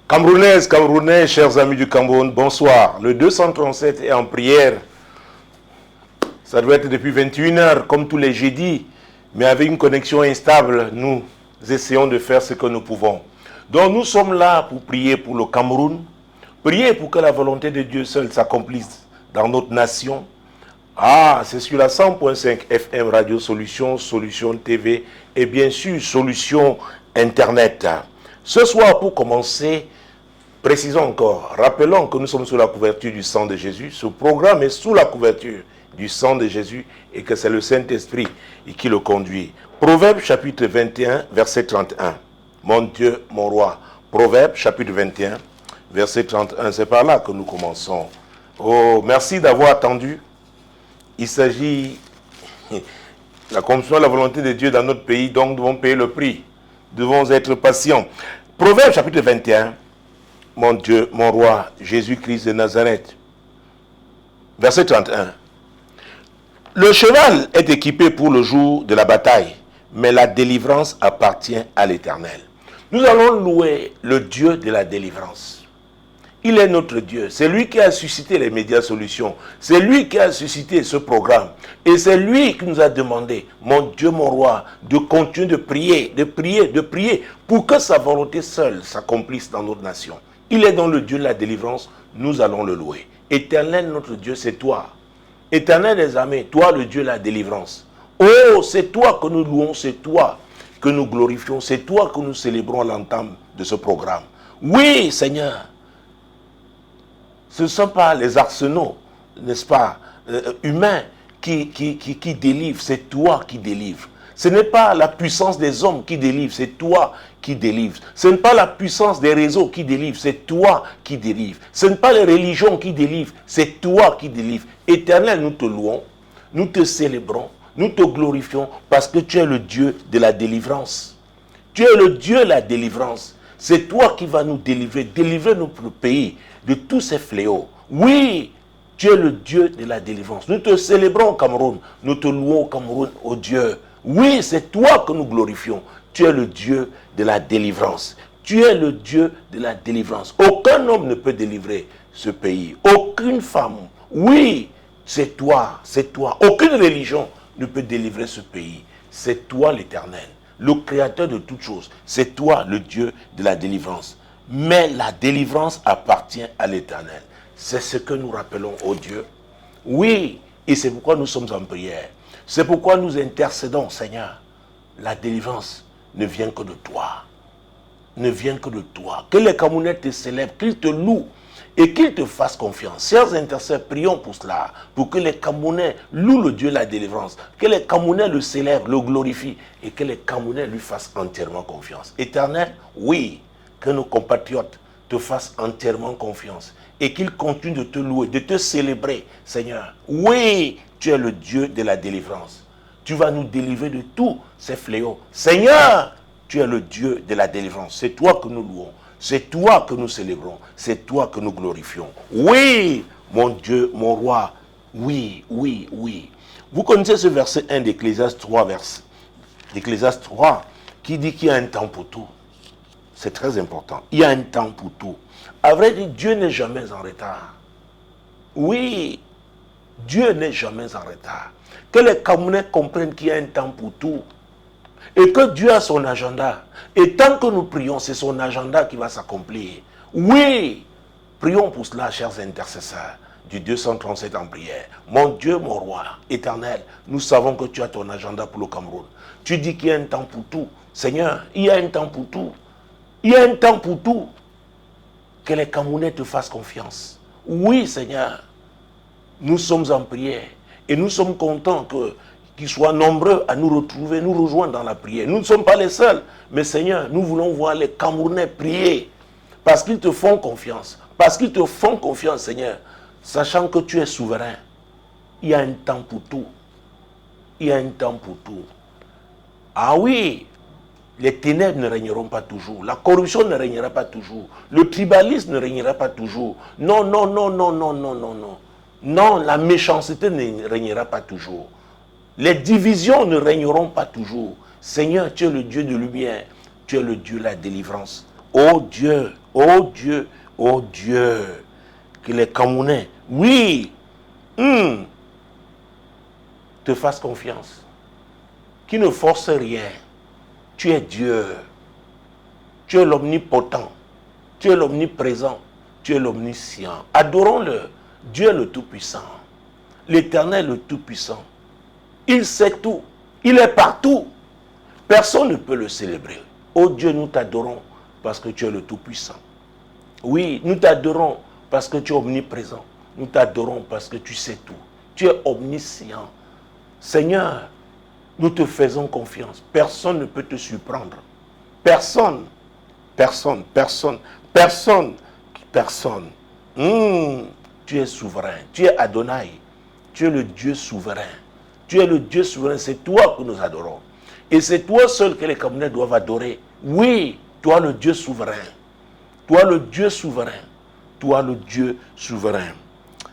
Camerounaises, Camerounais, chers amis du Cameroun, bonsoir. Le 237 est en prière. Ça doit être depuis 21h, comme tous les jeudis. Mais avec une connexion instable, nous essayons de faire ce que nous pouvons. Donc nous sommes là pour prier pour le Cameroun. Prier pour que la volonté de Dieu seul s'accomplisse dans notre nation. Ah, c'est sur la 100.5 FM Radio Solution, Solution TV et bien sûr Solution Internet. Ce soir, pour commencer, précisons encore, rappelons que nous sommes sous la couverture du sang de Jésus. Ce programme est sous la couverture du sang de Jésus et que c'est le Saint-Esprit qui le conduit. Proverbe chapitre 21, verset 31. Mon Dieu, mon roi. Proverbe chapitre 21, verset 31. C'est par là que nous commençons. Oh, merci d'avoir attendu. Il s'agit de l'accomplissement de la volonté de Dieu dans notre pays, donc nous devons payer le prix. Nous devons être patients. Proverbe chapitre 21. Mon Dieu, mon roi, Jésus-Christ de Nazareth. Verset 31. Le cheval est équipé pour le jour de la bataille, mais la délivrance appartient à l'Éternel. Nous allons louer le Dieu de la délivrance. Il est notre Dieu. C'est lui qui a suscité les médias solutions. C'est lui qui a suscité ce programme. Et c'est lui qui nous a demandé, mon Dieu, mon roi, de continuer de prier, de prier, de prier, pour que sa volonté seule s'accomplisse dans notre nation. Il est dans le Dieu de la délivrance. Nous allons le louer. Éternel, notre Dieu, c'est toi. Éternel des armées, toi le Dieu de la délivrance. Oh, c'est toi que nous louons, c'est toi que nous glorifions, c'est toi que nous célébrons à l'entame de ce programme. Oui, Seigneur, ce ne sont pas les arsenaux, n'est-ce pas, humains qui délivrent, c'est toi qui délivres. Ce n'est pas la puissance des hommes qui délivre, c'est toi qui délivre. Ce n'est pas la puissance des réseaux qui délivre, c'est toi qui délivre. Ce n'est pas les religions qui délivrent, c'est toi qui délivre. Éternel, nous te louons, nous te célébrons, nous te glorifions parce que tu es le Dieu de la délivrance. Tu es le Dieu de la délivrance. C'est toi qui vas nous délivrer notre pays de tous ces fléaux. Oui, tu es le Dieu de la délivrance. Nous te célébrons au Cameroun, nous te louons au Cameroun, ô Dieu. Oui, c'est toi que nous glorifions. Tu es le Dieu de la délivrance. Tu es le Dieu de la délivrance. Aucun homme ne peut délivrer ce pays. Aucune femme. Oui, c'est toi, c'est toi. Aucune religion ne peut délivrer ce pays. C'est toi l'Éternel, le Créateur de toutes choses. C'est toi le Dieu de la délivrance. Mais la délivrance appartient à l'Éternel. C'est ce que nous rappelons au Dieu. Oui, et c'est pourquoi nous sommes en prière. C'est pourquoi nous intercédons, Seigneur. La délivrance ne vient que de toi. Ne vient que de toi. Que les Camerounais te célèbrent, qu'ils te louent et qu'ils te fassent confiance. Chers intercesseurs, prions pour cela. Pour que les Camerounais louent le Dieu de la délivrance. Que les Camerounais le célèbrent, le glorifient. Et que les Camerounais lui fassent entièrement confiance. Éternel, oui, que nos compatriotes te fassent entièrement confiance. Et qu'ils continuent de te louer, de te célébrer, Seigneur. Oui, tu es le Dieu de la délivrance. Tu vas nous délivrer de tous ces fléaux. Seigneur, tu es le Dieu de la délivrance. C'est toi que nous louons. C'est toi que nous célébrons. C'est toi que nous glorifions. Oui, mon Dieu, mon roi. Oui, oui, oui. Vous connaissez ce verset 1 d'Ecclésiaste 3, d'Ecclésiaste 3, qui dit qu'il y a un temps pour tout. C'est très important. Il y a un temps pour tout. À vrai dire, Dieu n'est jamais en retard. Oui, Dieu n'est jamais en retard. Que les Camerounais comprennent qu'il y a un temps pour tout. Et que Dieu a son agenda. Et tant que nous prions, c'est son agenda qui va s'accomplir. Oui, prions pour cela, chers intercesseurs du 237 en prière. Mon Dieu, mon roi, éternel, nous savons que tu as ton agenda pour le Cameroun. Tu dis qu'il y a un temps pour tout. Seigneur, il y a un temps pour tout. Il y a un temps pour tout. Que les Camerounais te fassent confiance. Oui, Seigneur, nous sommes en prière. Et nous sommes contents qu'ils soient nombreux à nous retrouver, nous rejoindre dans la prière. Nous ne sommes pas les seuls. Mais Seigneur, nous voulons voir les Camerounais prier. Parce qu'ils te font confiance. Parce qu'ils te font confiance, Seigneur. Sachant que tu es souverain. Il y a un temps pour tout. Il y a un temps pour tout. Ah oui, les ténèbres ne régneront pas toujours. La corruption ne régnera pas toujours. Le tribalisme ne régnera pas toujours. Non, non, non, non, non, non, non, non. Non, la méchanceté ne régnera pas toujours. Les divisions ne régneront pas toujours. Seigneur, tu es le Dieu de lumière. Tu es le Dieu de la délivrance. Oh Dieu, Oh Dieu, que les Camerounais, oui, te fassent confiance. Qui ne force rien. Tu es Dieu. Tu es l'omnipotent. Tu es l'omniprésent. Tu es l'omniscient. Adorons-le. Dieu est le Tout-Puissant. L'Éternel le Tout-Puissant. Il sait tout. Il est partout. Personne ne peut le célébrer. Oh Dieu, nous t'adorons parce que tu es le Tout-Puissant. Oui, nous t'adorons parce que tu es omniprésent. Nous t'adorons parce que tu sais tout. Tu es omniscient. Seigneur, nous te faisons confiance. Personne ne peut te surprendre. Personne. Tu es souverain. Tu es Adonai. Tu es le Dieu souverain. Tu es le Dieu souverain. C'est toi que nous adorons. Et c'est toi seul que les Camerounais doivent adorer. Oui, toi le Dieu souverain. Toi le Dieu souverain. Toi le Dieu souverain.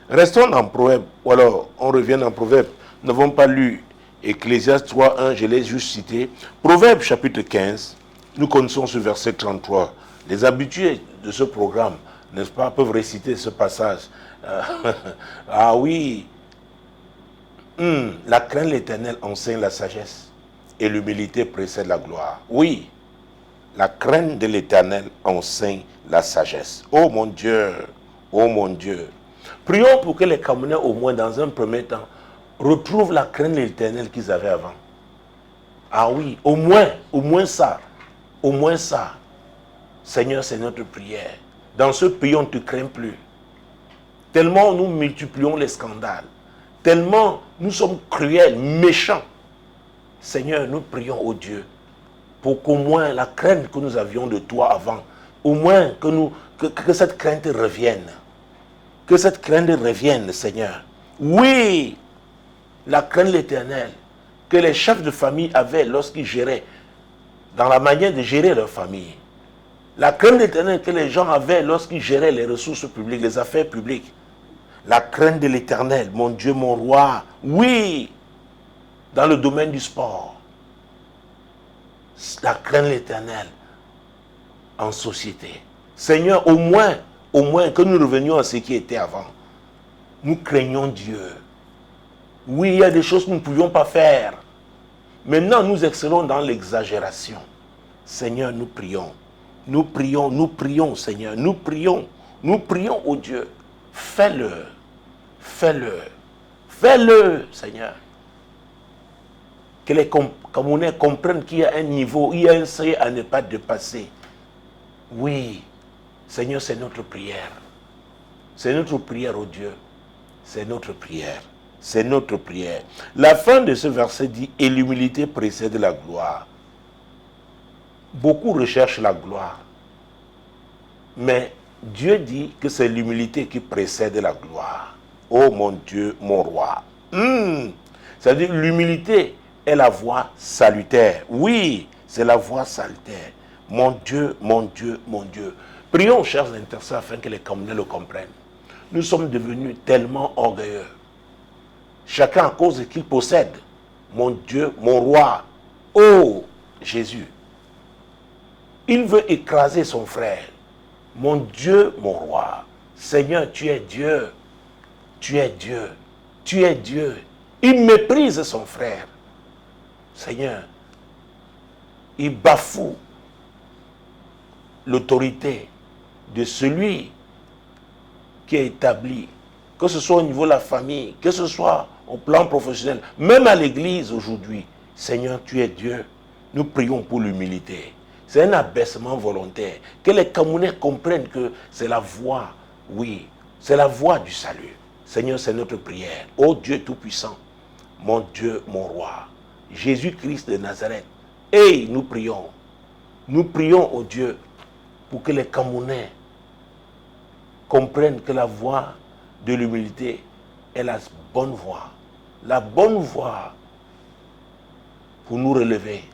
Restons dans Proverbe. Ou alors, on revient dans Proverbe. Nous n'avons pas lu Ecclésiaste 3.1, je l'ai juste cité. Proverbe chapitre 15, nous connaissons ce verset 33. Les habitués de ce programme, n'est-ce pas, peuvent réciter ce passage. Ah oui, la crainte de l'Éternel enseigne la sagesse et l'humilité précède la gloire. Oui, la crainte de l'Éternel enseigne la sagesse. Oh mon Dieu, oh mon Dieu. Prions pour que les Camerounais, au moins dans un premier temps, retrouvent la crainte de l'Éternel qu'ils avaient avant. Ah oui, au moins ça. Au moins ça. Seigneur, c'est notre prière. Dans ce pays, on ne te craint plus. Tellement nous multiplions les scandales. Tellement nous sommes cruels, méchants. Seigneur, nous prions au Dieu pour qu'au moins la crainte que nous avions de toi avant, au moins que cette crainte revienne. Que cette crainte revienne, Seigneur. Oui, la crainte de l'Éternel que les chefs de famille avaient lorsqu'ils géraient, dans la manière de gérer leur famille. La crainte de l'Éternel que les gens avaient lorsqu'ils géraient les ressources publiques, les affaires publiques. La crainte de l'Éternel, mon Dieu, mon roi. Oui, dans le domaine du sport. La crainte de l'Éternel en société. Seigneur, au moins que nous revenions à ce qui était avant. Nous craignons Dieu. Oui, il y a des choses que nous ne pouvions pas faire. Maintenant, nous excellons dans l'exagération. Seigneur, nous prions. Nous prions, Seigneur. Nous prions au Dieu. Fais-le, Seigneur. Que les Camerounais comprennent qu'il y a un niveau, il y a un seuil à ne pas dépasser. Oui, Seigneur, c'est notre prière. C'est notre prière au Dieu. C'est notre prière. C'est notre prière. La fin de ce verset dit « Et l'humilité précède la gloire ». Beaucoup recherchent la gloire. Mais Dieu dit que c'est l'humilité qui précède la gloire. Oh mon Dieu, mon roi. C'est-à-dire l'humilité est la voie salutaire. Oui, c'est la voie salutaire. Mon Dieu, mon Dieu, mon Dieu. Prions, chers intercesseurs, afin que les Camerounais le comprennent. Nous sommes devenus tellement orgueilleux. Chacun à cause de ce qu'il possède. Mon Dieu, mon roi. Oh, Jésus. Il veut écraser son frère. Mon Dieu, mon roi. Seigneur, tu es Dieu. Tu es Dieu. Tu es Dieu. Il méprise son frère. Seigneur, il bafoue l'autorité de celui qui est établi, que ce soit au niveau de la famille, que ce soit au plan professionnel, même à l'église aujourd'hui. Seigneur, tu es Dieu. Nous prions pour l'humilité. C'est un abaissement volontaire. Que les Camerounais comprennent que c'est la voie, oui, c'est la voie du salut. Seigneur, c'est notre prière. Ô Dieu Tout-Puissant, mon Dieu, mon roi, Jésus-Christ de Nazareth. Et nous prions au Dieu pour que les Camerounais comprennent que la voie de l'humilité est la bonne voie. La bonne voie pour nous relever.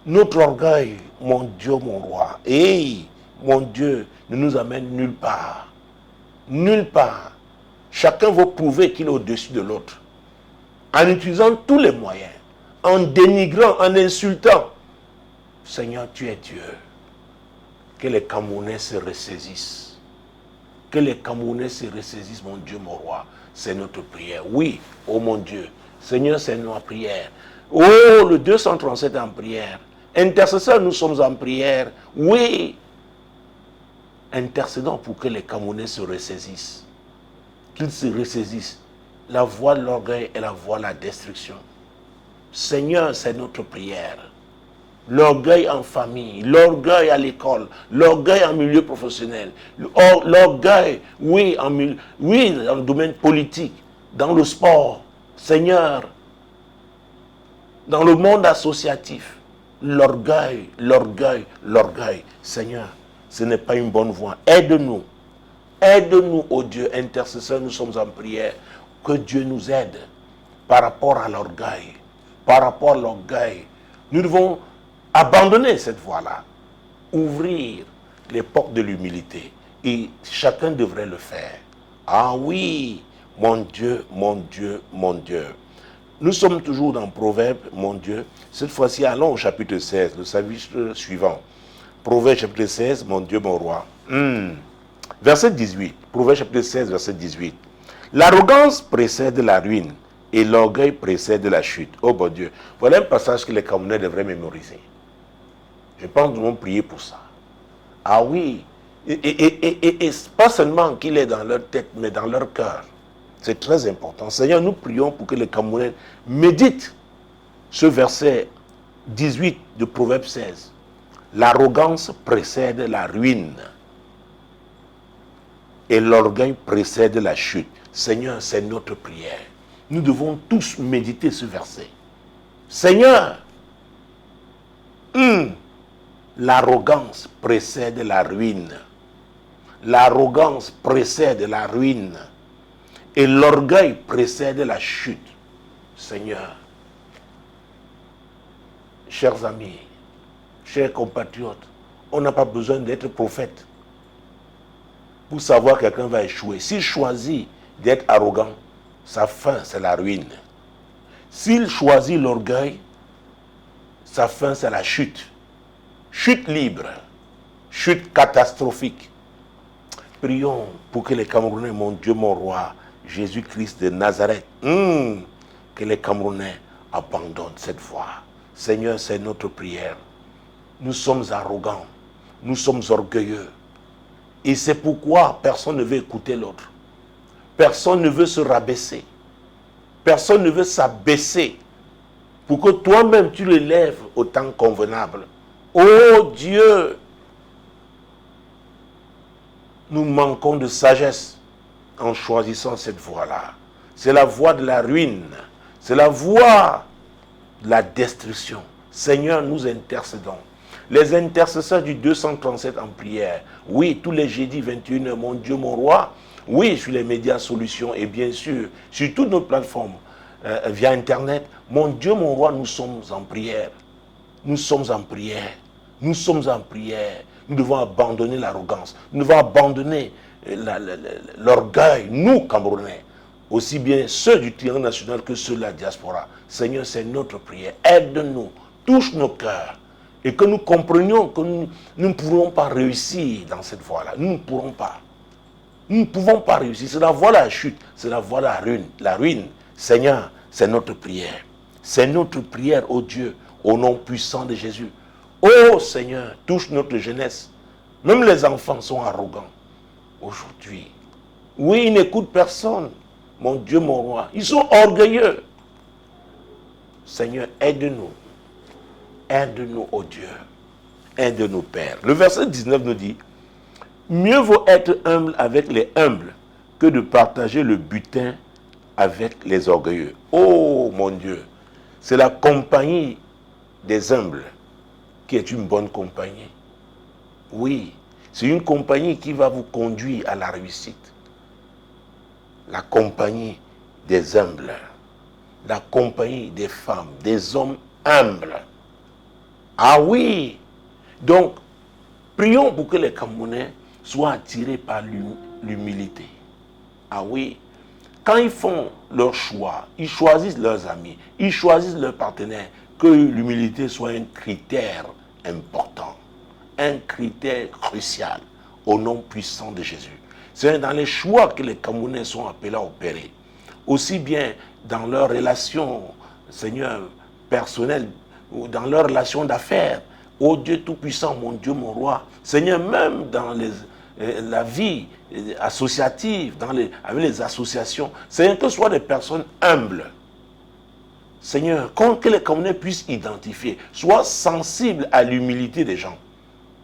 Notre orgueil, mon Dieu, mon roi, et mon Dieu, ne nous amène nulle part. Nulle part. Chacun veut prouver qu'il est au-dessus de l'autre. En utilisant tous les moyens, en dénigrant, en insultant. Seigneur, tu es Dieu. que les Camerounais se ressaisissent. Que les Camerounais se ressaisissent, mon Dieu, mon roi. C'est notre prière. Oui, oh mon Dieu. Seigneur, c'est notre prière. Oh, le 237 en prière. Intercesseurs, nous sommes en prière. Oui. Intercédons pour que les Camerounais se ressaisissent. Qu'ils se ressaisissent. La voie de l'orgueil est la voie de la destruction. Seigneur, c'est notre prière. L'orgueil en famille, l'orgueil à l'école, l'orgueil en milieu professionnel, l'orgueil, oui, dans le domaine politique, dans le sport. Seigneur, dans le monde associatif, l'orgueil. Seigneur, ce n'est pas une bonne voie. Aide-nous. Aide-nous, ô Dieu, intercesseur, nous sommes en prière. Que Dieu nous aide par rapport à l'orgueil. Par rapport à l'orgueil. Nous devons abandonner cette voie-là. Ouvrir les portes de l'humilité. Et chacun devrait le faire. Ah oui, mon Dieu, mon Dieu, mon Dieu. Nous sommes toujours dans Proverbe, mon Dieu. Cette fois-ci, allons au chapitre 16, le chapitre suivant. Proverbe chapitre 16, mon Dieu, mon roi. Verset 18. Proverbe chapitre 16, verset 18. L'arrogance précède la ruine et l'orgueil précède la chute. Oh mon Dieu. Voilà un passage que les Camerounais devraient mémoriser. Je pense que nous devons prier pour ça. Ah oui. Et pas seulement qu'il est dans leur tête, mais dans leur cœur. C'est très important. Seigneur, nous prions pour que les Camerounais méditent ce verset 18 de Proverbe 16. L'arrogance précède la ruine et l'orgueil précède la chute. Seigneur, c'est notre prière. Nous devons tous méditer ce verset. Seigneur, l'arrogance précède la ruine. L'arrogance précède la ruine. Et l'orgueil précède la chute. Seigneur, chers amis, chers compatriotes, on n'a pas besoin d'être prophète pour savoir que quelqu'un va échouer. S'il choisit d'être arrogant, sa fin, c'est la ruine. S'il choisit l'orgueil, sa fin, c'est la chute. Chute libre, chute catastrophique. Prions pour que les Camerounais, mon Dieu, mon roi, Jésus-Christ de Nazareth, que les Camerounais abandonnent cette voie. Seigneur, c'est notre prière. Nous sommes arrogants, nous sommes orgueilleux. Et c'est pourquoi personne ne veut écouter l'autre. Personne ne veut se rabaisser. Personne ne veut s'abaisser pour que toi-même tu l'élèves au temps convenable. Oh Dieu, nous manquons de sagesse en choisissant cette voie-là. C'est la voie de la ruine. C'est la voie de la destruction. Seigneur, nous intercédons. Les intercesseurs du 237 en prière. Oui, tous les jeudis 21h, mon Dieu, mon roi. Oui, sur les médias solutions et bien sûr, sur toutes nos plateformes, via Internet. Mon Dieu, mon roi, nous sommes en prière. Nous sommes en prière. Nous sommes en prière. Nous devons abandonner l'arrogance. Nous devons abandonner l'orgueil, nous, Camerounais. Aussi bien ceux du triangle national que ceux de la diaspora. Seigneur, c'est notre prière. Aide-nous, touche nos cœurs. Et que nous comprenions que nous ne pourrons pas réussir dans cette voie-là. Nous ne pourrons pas. Nous ne pouvons pas réussir. C'est la voie de la chute. C'est la voie de la ruine. La ruine. Seigneur, c'est notre prière. C'est notre prière, ô Dieu, au nom puissant de Jésus. Ô Seigneur, touche notre jeunesse. Même les enfants sont arrogants aujourd'hui. Oui, ils n'écoutent personne. Mon Dieu, mon roi. Ils sont orgueilleux. Seigneur, aide-nous. Aide-nous, ô Dieu. Aide-nous, Père. Le verset 19 nous dit, mieux vaut être humble avec les humbles que de partager le butin avec les orgueilleux. Oh, mon Dieu. C'est la compagnie des humbles qui est une bonne compagnie. Oui, c'est une compagnie qui va vous conduire à la réussite. La compagnie des humbles. La compagnie des femmes, des hommes humbles. Ah oui! Donc, prions pour que les Camerounais soient attirés par l'humilité. Ah oui! Quand ils font leur choix, ils choisissent leurs amis, ils choisissent leurs partenaires, que l'humilité soit un critère important. un critère crucial au nom puissant de Jésus. C'est dans les choix que les Camerounais sont appelés à opérer. Aussi bien dans leurs relations, Seigneur, personnelles, ou dans leurs relations d'affaires. Ô Dieu Tout-Puissant, mon Dieu, mon Roi. Seigneur, même dans la vie associative, avec les associations, Seigneur, que ce soit des personnes humbles. Seigneur, que les Camerounais puissent identifier, soient sensibles à l'humilité des gens.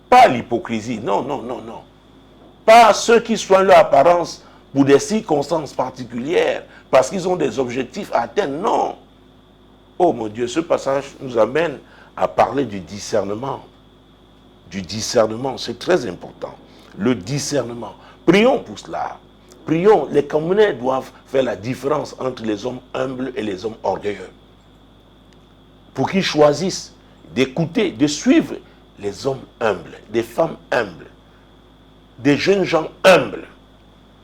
Pas à l'hypocrisie, non, non, non, non. Pas à ceux qui soignent leur apparence pour des circonstances particulières, parce qu'ils ont des objectifs à atteindre, non. Oh mon Dieu, ce passage nous amène à parler du discernement. Du discernement, c'est très important. Le discernement. Prions pour cela. Prions, les Camerounais doivent faire la différence entre les hommes humbles et les hommes orgueilleux. Pour qu'ils choisissent d'écouter, de suivre les hommes humbles, des femmes humbles, des jeunes gens humbles,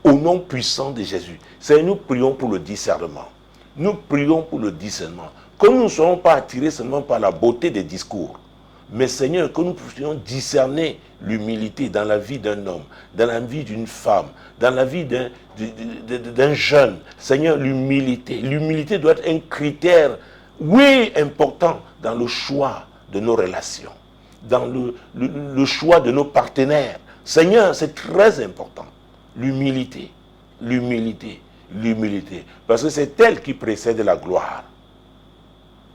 au nom puissant de Jésus. C'est nous prions pour le discernement. Nous prions pour le discernement. Que nous ne soyons pas attirés seulement par la beauté des discours, mais Seigneur, que nous puissions discerner l'humilité dans la vie d'un homme, dans la vie d'une femme, dans la vie d'un jeune. Seigneur, l'humilité. L'humilité doit être un critère, oui, important dans le choix de nos relations, dans le choix de nos partenaires. Seigneur, c'est très important. L'humilité, l'humilité, l'humilité. Parce que c'est elle qui précède la gloire.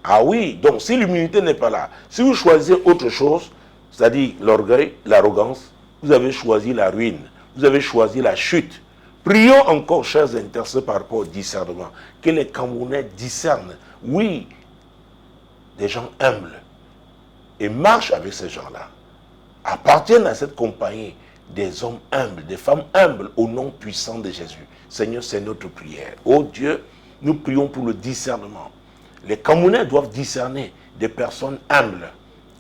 Ah oui, donc si l'humilité n'est pas là, si vous choisissez autre chose, c'est-à-dire l'orgueil, l'arrogance, vous avez choisi la ruine, vous avez choisi la chute. Prions encore, chers intercesseurs, par rapport au discernement, que les Camerounais discernent, oui, des gens humbles, et marchent avec ces gens-là, appartiennent à cette compagnie des hommes humbles, des femmes humbles, au nom puissant de Jésus. Seigneur, c'est notre prière. Oh Dieu, nous prions pour le discernement. Les Camerounais doivent discerner des personnes humbles.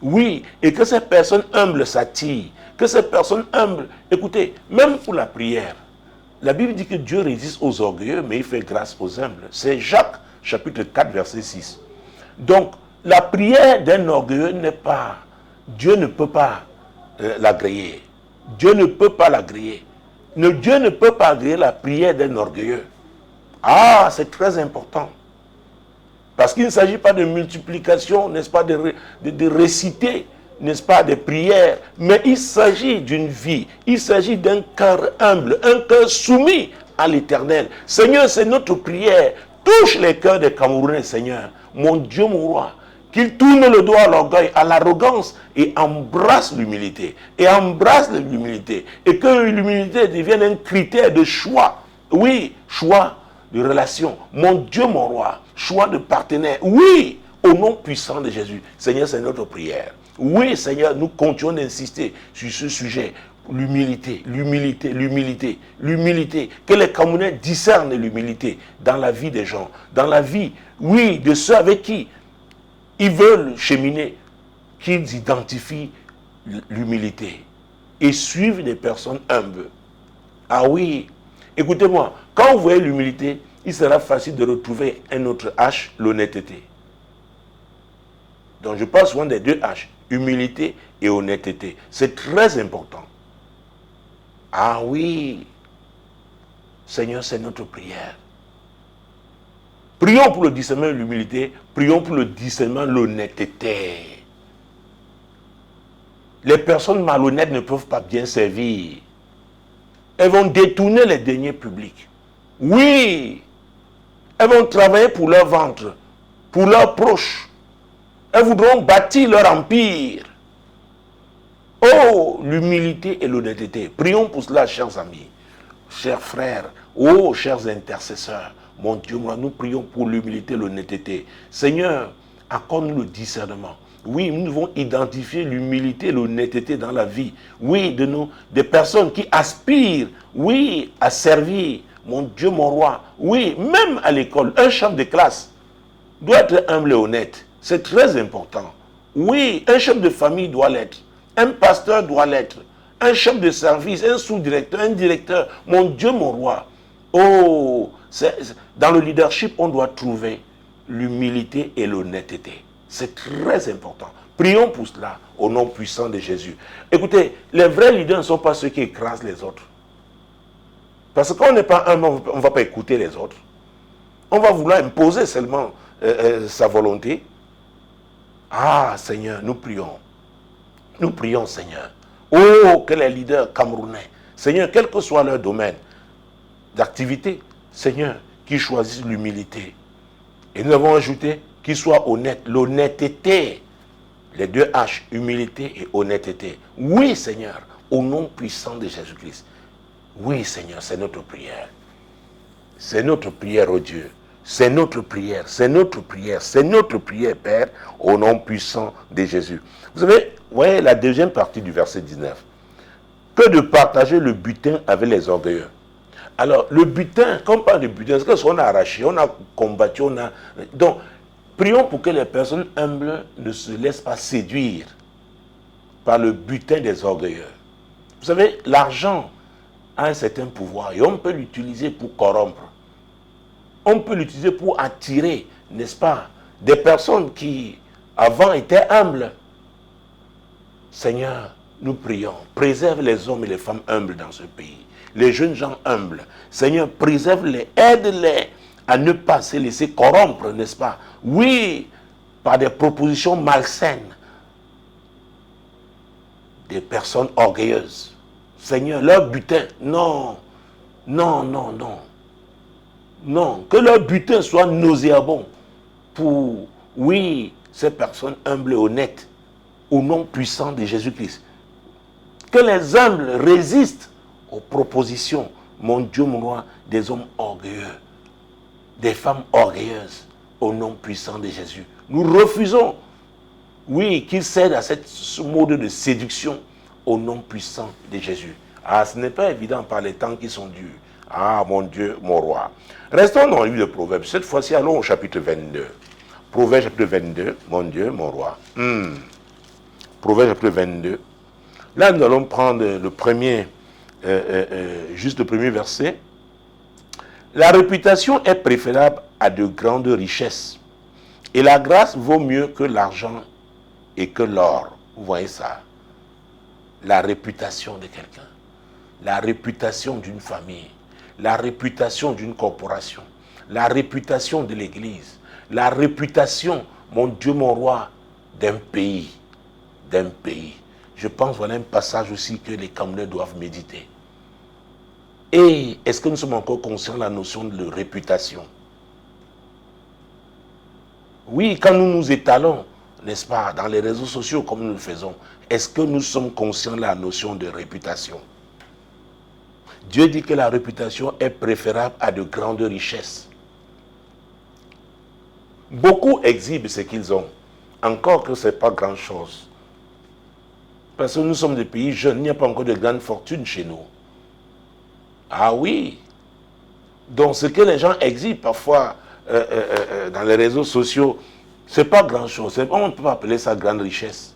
Oui, et que ces personnes humbles s'attirent. Que ces personnes humbles, écoutez, même pour la prière, la Bible dit que Dieu résiste aux orgueilleux, mais il fait grâce aux humbles. C'est Jacques, chapitre 4, verset 6. Donc, la prière d'un orgueilleux n'est pas... Dieu ne peut pas l'agréer. Dieu ne peut pas l'agréer. Dieu ne peut pas agréer la prière d'un orgueilleux. Ah, c'est très important. Parce qu'il ne s'agit pas de multiplication, n'est-ce pas, de réciter, n'est-ce pas, des prières, mais il s'agit d'une vie, il s'agit d'un cœur humble, un cœur soumis à l'Éternel. Seigneur, c'est notre prière. Touche les cœurs des Camerounais, Seigneur. Mon Dieu, mon roi, qu'ils tournent le dos à l'orgueil, à l'arrogance et embrassent l'humilité. Et embrassent l'humilité. Et que l'humilité devienne un critère de choix. Oui, choix de relation. Mon Dieu, mon roi, choix de partenaire. Oui, au nom puissant de Jésus. Seigneur, c'est notre prière. Oui, Seigneur, nous continuons d'insister sur ce sujet. L'humilité, l'humilité, l'humilité, l'humilité. Que les Camerounais discernent l'humilité dans la vie des gens, dans la vie, oui, de ceux avec qui ils veulent cheminer, qu'ils identifient l'humilité et suivent des personnes humbles. Ah oui, écoutez-moi, quand vous voyez l'humilité, il sera facile de retrouver un autre H, l'honnêteté. Donc je parle souvent des deux H, humilité et honnêteté. C'est très important. Ah oui, Seigneur, c'est notre prière. Prions pour le discernement de l'humilité, prions pour le discernement de l'honnêteté. Les personnes malhonnêtes ne peuvent pas bien servir. Elles vont détourner les deniers publics. Oui, elles vont travailler pour leur ventre, pour leurs proches. Elles voudront bâtir leur empire. Oh, l'humilité et l'honnêteté. Prions pour cela, chers amis, chers frères, oh, chers intercesseurs. Mon Dieu, moi, nous prions pour l'humilité et l'honnêteté. Seigneur, accorde-nous le discernement. Oui, nous devons identifier l'humilité et l'honnêteté dans la vie. Oui, des personnes qui aspirent, oui, à servir. Mon Dieu, mon roi. Oui, même à l'école, un chef de classe doit être humble et honnête. C'est très important. Oui, un chef de famille doit l'être. Un pasteur doit l'être. Un chef de service, un sous-directeur, un directeur. Mon Dieu, mon roi. Oh, dans le leadership, on doit trouver l'humilité et l'honnêteté. C'est très important. Prions pour cela, au nom puissant de Jésus. Écoutez, les vrais leaders ne sont pas ceux qui écrasent les autres. Parce que quand on n'est pas un, on ne va pas écouter les autres. On va vouloir imposer seulement sa volonté. Ah, Seigneur, nous prions. Nous prions, Seigneur. Oh, que les leaders camerounais, Seigneur, quel que soit leur domaine d'activité, Seigneur, qu'ils choisissent l'humilité. Et nous avons ajouté qu'ils soient honnêtes. L'honnêteté. Les deux H, humilité et honnêteté. Oui, Seigneur, au nom puissant de Jésus-Christ. Oui, Seigneur, c'est notre prière. C'est notre prière, oh Dieu. C'est notre prière, c'est notre prière, c'est notre prière, Père, au nom puissant de Jésus. Vous savez, voyez la deuxième partie du verset 19. Que de partager le butin avec les orgueilleux. Alors, le butin, quand on parle de butin, c'est parce qu'on a arraché, on a combattu, on a... Donc, prions pour que les personnes humbles ne se laissent pas séduire par le butin des orgueilleux. Vous savez, l'argent a un certain pouvoir et on peut l'utiliser pour corrompre. On peut l'utiliser pour attirer, n'est-ce pas, des personnes qui avant étaient humbles. Seigneur, nous prions, préserve les hommes et les femmes humbles dans ce pays. Les jeunes gens humbles. Seigneur, préserve-les, aide-les à ne pas se laisser corrompre, n'est-ce pas? Oui, par des propositions malsaines. Des personnes orgueilleuses. Seigneur, leur butin, non, non, non, non. Non, que leur butin soit nauséabond pour, oui, ces personnes humbles et honnêtes, au nom puissant de Jésus-Christ. Que les humbles résistent aux propositions, mon Dieu, mon roi, des hommes orgueilleux, des femmes orgueilleuses, au nom puissant de Jésus. Nous refusons, oui, qu'ils cèdent à ce mode de séduction, au nom puissant de Jésus. Ah, ce n'est pas évident par les temps qui sont durs. Ah, mon Dieu, mon roi. Restons dans le livre de Proverbes. Cette fois-ci, allons au chapitre 22. Proverbes chapitre 22, mon Dieu, mon roi. Proverbes chapitre 22. Là, nous allons prendre le premier, juste le premier verset. La réputation est préférable à de grandes richesses. Et la grâce vaut mieux que l'argent et que l'or. Vous voyez ça? La réputation de quelqu'un. La réputation d'une famille. La réputation d'une corporation, la réputation de l'Église, la réputation, mon Dieu, mon roi, d'un pays, d'un pays. Je pense voilà un passage aussi que les Camerounais doivent méditer. Et est-ce que nous sommes encore conscients de la notion de réputation? Oui, quand nous nous étalons, n'est-ce pas, dans les réseaux sociaux comme nous le faisons, est-ce que nous sommes conscients de la notion de réputation? Dieu dit que la réputation est préférable à de grandes richesses. Beaucoup exhibent ce qu'ils ont, encore que ce n'est pas grand-chose. Parce que nous sommes des pays jeunes, il n'y a pas encore de grande fortune chez nous. Ah oui. Donc ce que les gens exhibent parfois dans les réseaux sociaux, ce n'est pas grand-chose. On ne peut pas appeler ça grande richesse.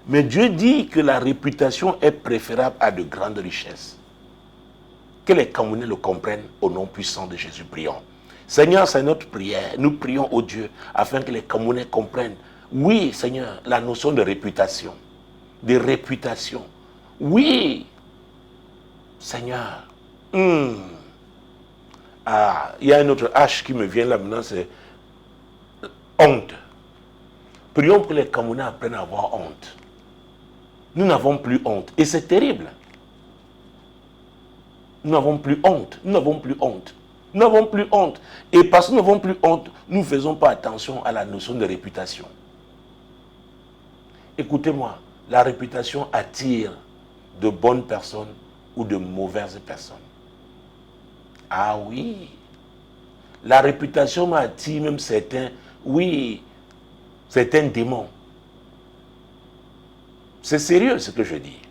Mais Dieu dit que la réputation est préférable à de grandes richesses. Que les Camerounais le comprennent au nom puissant de Jésus. Prions. Seigneur, c'est notre prière. Nous prions au Dieu afin que les Camerounais comprennent. Oui, Seigneur, la notion de réputation. De réputation. Oui, Seigneur. Ah, il y a un autre H qui me vient là maintenant, c'est honte. Prions pour que les Camerounais apprennent à avoir honte. Nous n'avons plus honte. Et c'est terrible. Nous n'avons plus honte. Nous n'avons plus honte. Nous n'avons plus honte. Et parce que nous n'avons plus honte, nous ne faisons pas attention à la notion de réputation. Écoutez-moi, la réputation attire de bonnes personnes ou de mauvaises personnes. Ah oui. La réputation attire même certains, oui, certains démons. C'est sérieux ce que je dis.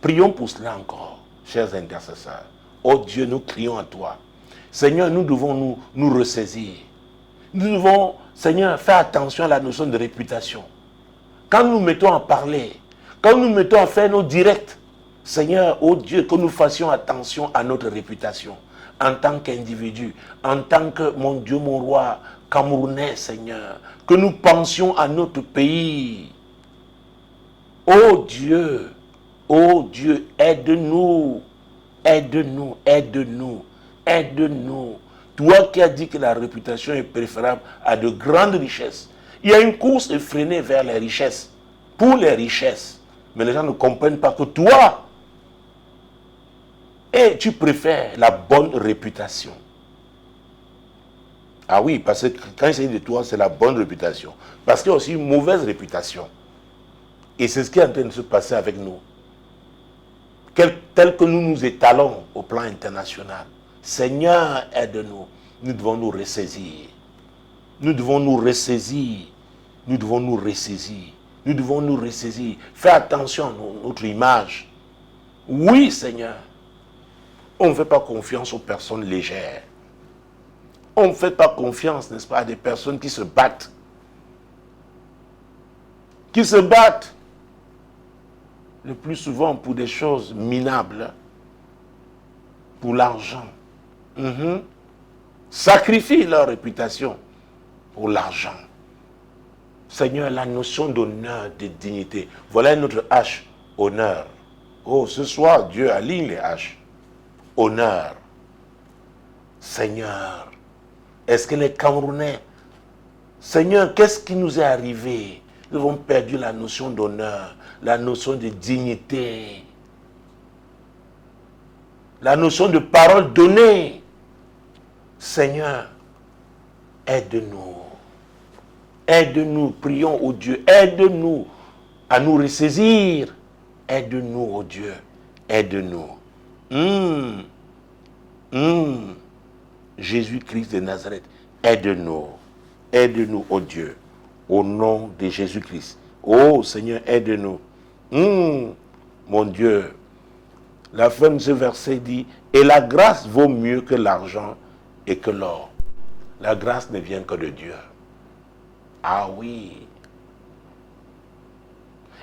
Prions pour cela encore. Chers intercesseurs, oh Dieu, nous crions à toi. Seigneur, nous devons nous ressaisir. Nous devons, Seigneur, faire attention à la notion de réputation. Quand nous mettons à parler, quand nous mettons à faire nos directs, Seigneur, oh Dieu, que nous fassions attention à notre réputation. en tant qu'individu, en tant que, mon Dieu, mon roi, Camerounais, Seigneur, que nous pensions à notre pays. Oh Dieu, aide-nous, aide-nous, aide-nous, aide-nous. Toi qui as dit que la réputation est préférable à de grandes richesses. Il y a une course effrénée vers les richesses, pour les richesses. Mais les gens ne comprennent pas que toi, et tu préfères la bonne réputation. Ah oui, parce que quand il s'agit de toi, c'est la bonne réputation. Parce qu'il y a aussi une mauvaise réputation. Et c'est ce qui est en train de se passer avec nous. Tel que nous nous étalons au plan international. Seigneur, aide-nous. Nous devons nous ressaisir. Nous devons nous ressaisir. Nous devons nous ressaisir. Nous devons nous ressaisir. Fais attention à notre image. Oui, Seigneur. On ne fait pas confiance aux personnes légères. On ne fait pas confiance, n'est-ce pas, à des personnes qui se battent. Qui se battent. Le plus souvent pour des choses minables. Pour l'argent. Sacrifient leur réputation pour l'argent. Seigneur, la notion d'honneur, de dignité. Voilà notre H, honneur. Oh, ce soir, Dieu aligne les H. Honneur. Seigneur, est-ce que les Camerounais, Seigneur, qu'est-ce qui nous est arrivé? Nous avons perdu la notion d'honneur, la notion de dignité, la notion de parole donnée. Seigneur, aide-nous. Aide-nous, prions au Dieu. Aide-nous à nous ressaisir. Aide-nous, au Dieu. Aide-nous. Jésus-Christ de Nazareth, aide-nous. Aide-nous, ô Dieu. Au nom de Jésus-Christ. Oh Seigneur, aide-nous. Mon Dieu. La fin de ce verset dit, et la grâce vaut mieux que l'argent et que l'or. La grâce ne vient que de Dieu. Ah oui.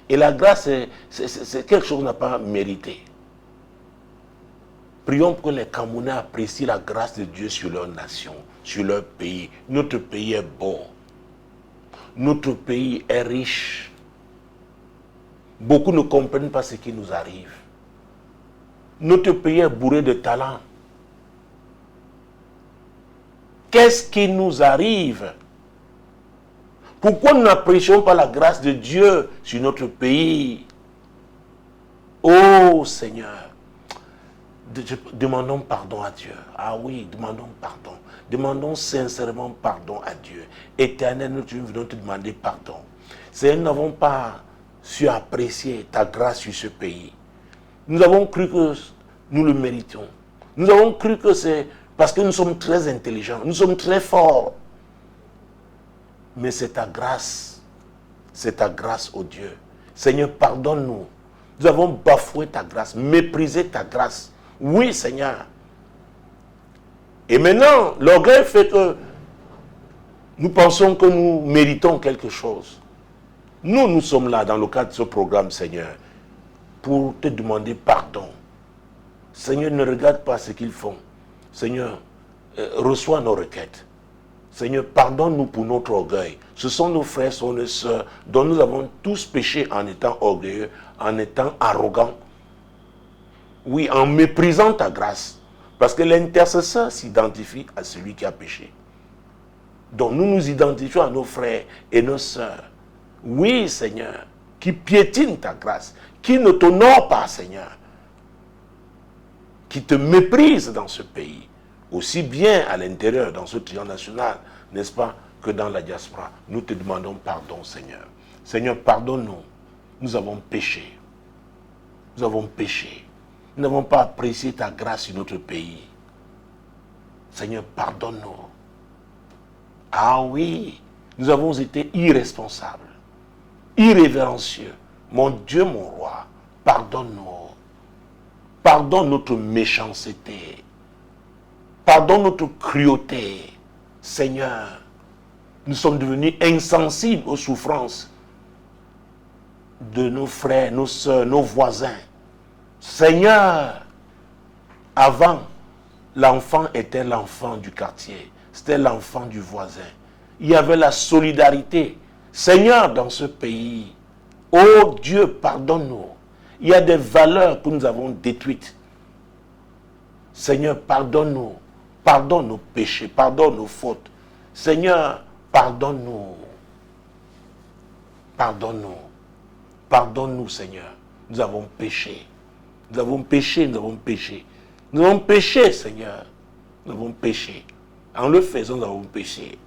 Et la grâce, c'est quelque chose qu'on n'a pas mérité. Prions pour que les Camerounais apprécient la grâce de Dieu sur leur nation, sur leur pays. Notre pays est beau. Notre pays est riche. Beaucoup ne comprennent pas ce qui nous arrive. Notre pays est bourré de talents. Qu'est-ce qui nous arrive? Pourquoi nous n'apprécions pas la grâce de Dieu sur notre pays? Oh Seigneur, demandons pardon à Dieu. Ah oui, demandons pardon. Demandons sincèrement pardon à Dieu. Éternel, nous venons te demander pardon. Seigneur, nous n'avons pas su apprécier ta grâce sur ce pays. Nous avons cru que nous le méritions. Nous avons cru que c'est parce que nous sommes très intelligents, nous sommes très forts. Mais c'est ta grâce, ô Dieu. Seigneur, pardonne-nous. Nous avons bafoué ta grâce, méprisé ta grâce. Oui, Seigneur. Et maintenant, l'orgueil fait que nous pensons que nous méritons quelque chose. Nous sommes là dans le cadre de ce programme, Seigneur, pour te demander pardon. Seigneur, ne regarde pas ce qu'ils font. Seigneur, reçois nos requêtes. Seigneur, pardonne-nous pour notre orgueil. Ce sont nos frères, ce sont nos sœurs dont nous avons tous péché en étant orgueilleux, en étant arrogants. Oui, en méprisant ta grâce. Parce que l'intercesseur s'identifie à celui qui a péché. Donc nous nous identifions à nos frères et nos sœurs. Oui, Seigneur, qui piétinent ta grâce, qui ne t'honorent pas, Seigneur, qui te méprisent dans ce pays. Aussi bien à l'intérieur, dans ce triangle national, n'est-ce pas, que dans la diaspora. Nous te demandons pardon, Seigneur. Seigneur, pardonne-nous. Nous avons péché. Nous avons péché. Nous n'avons pas apprécié ta grâce sur notre pays. Seigneur, pardonne-nous. Ah oui, nous avons été irresponsables, irrévérencieux. Mon Dieu, mon roi, pardonne-nous. Pardonne notre méchanceté. Pardonne notre cruauté. Seigneur, nous sommes devenus insensibles aux souffrances de nos frères, nos soeurs, nos voisins. Seigneur, avant l'enfant était l'enfant du quartier. C'était l'enfant du voisin. Il y avait la solidarité. Seigneur, dans ce pays, oh Dieu, pardonne-nous. Il y a des valeurs que nous avons détruites. Seigneur, pardonne-nous. Pardonne nos péchés, pardonne nos fautes. Seigneur, pardonne-nous. Pardonne-nous. Pardonne-nous, Seigneur. Nous avons péché. Nous avons péché, nous avons péché. Nous avons péché, Seigneur. Nous avons péché. En le faisant, nous avons péché.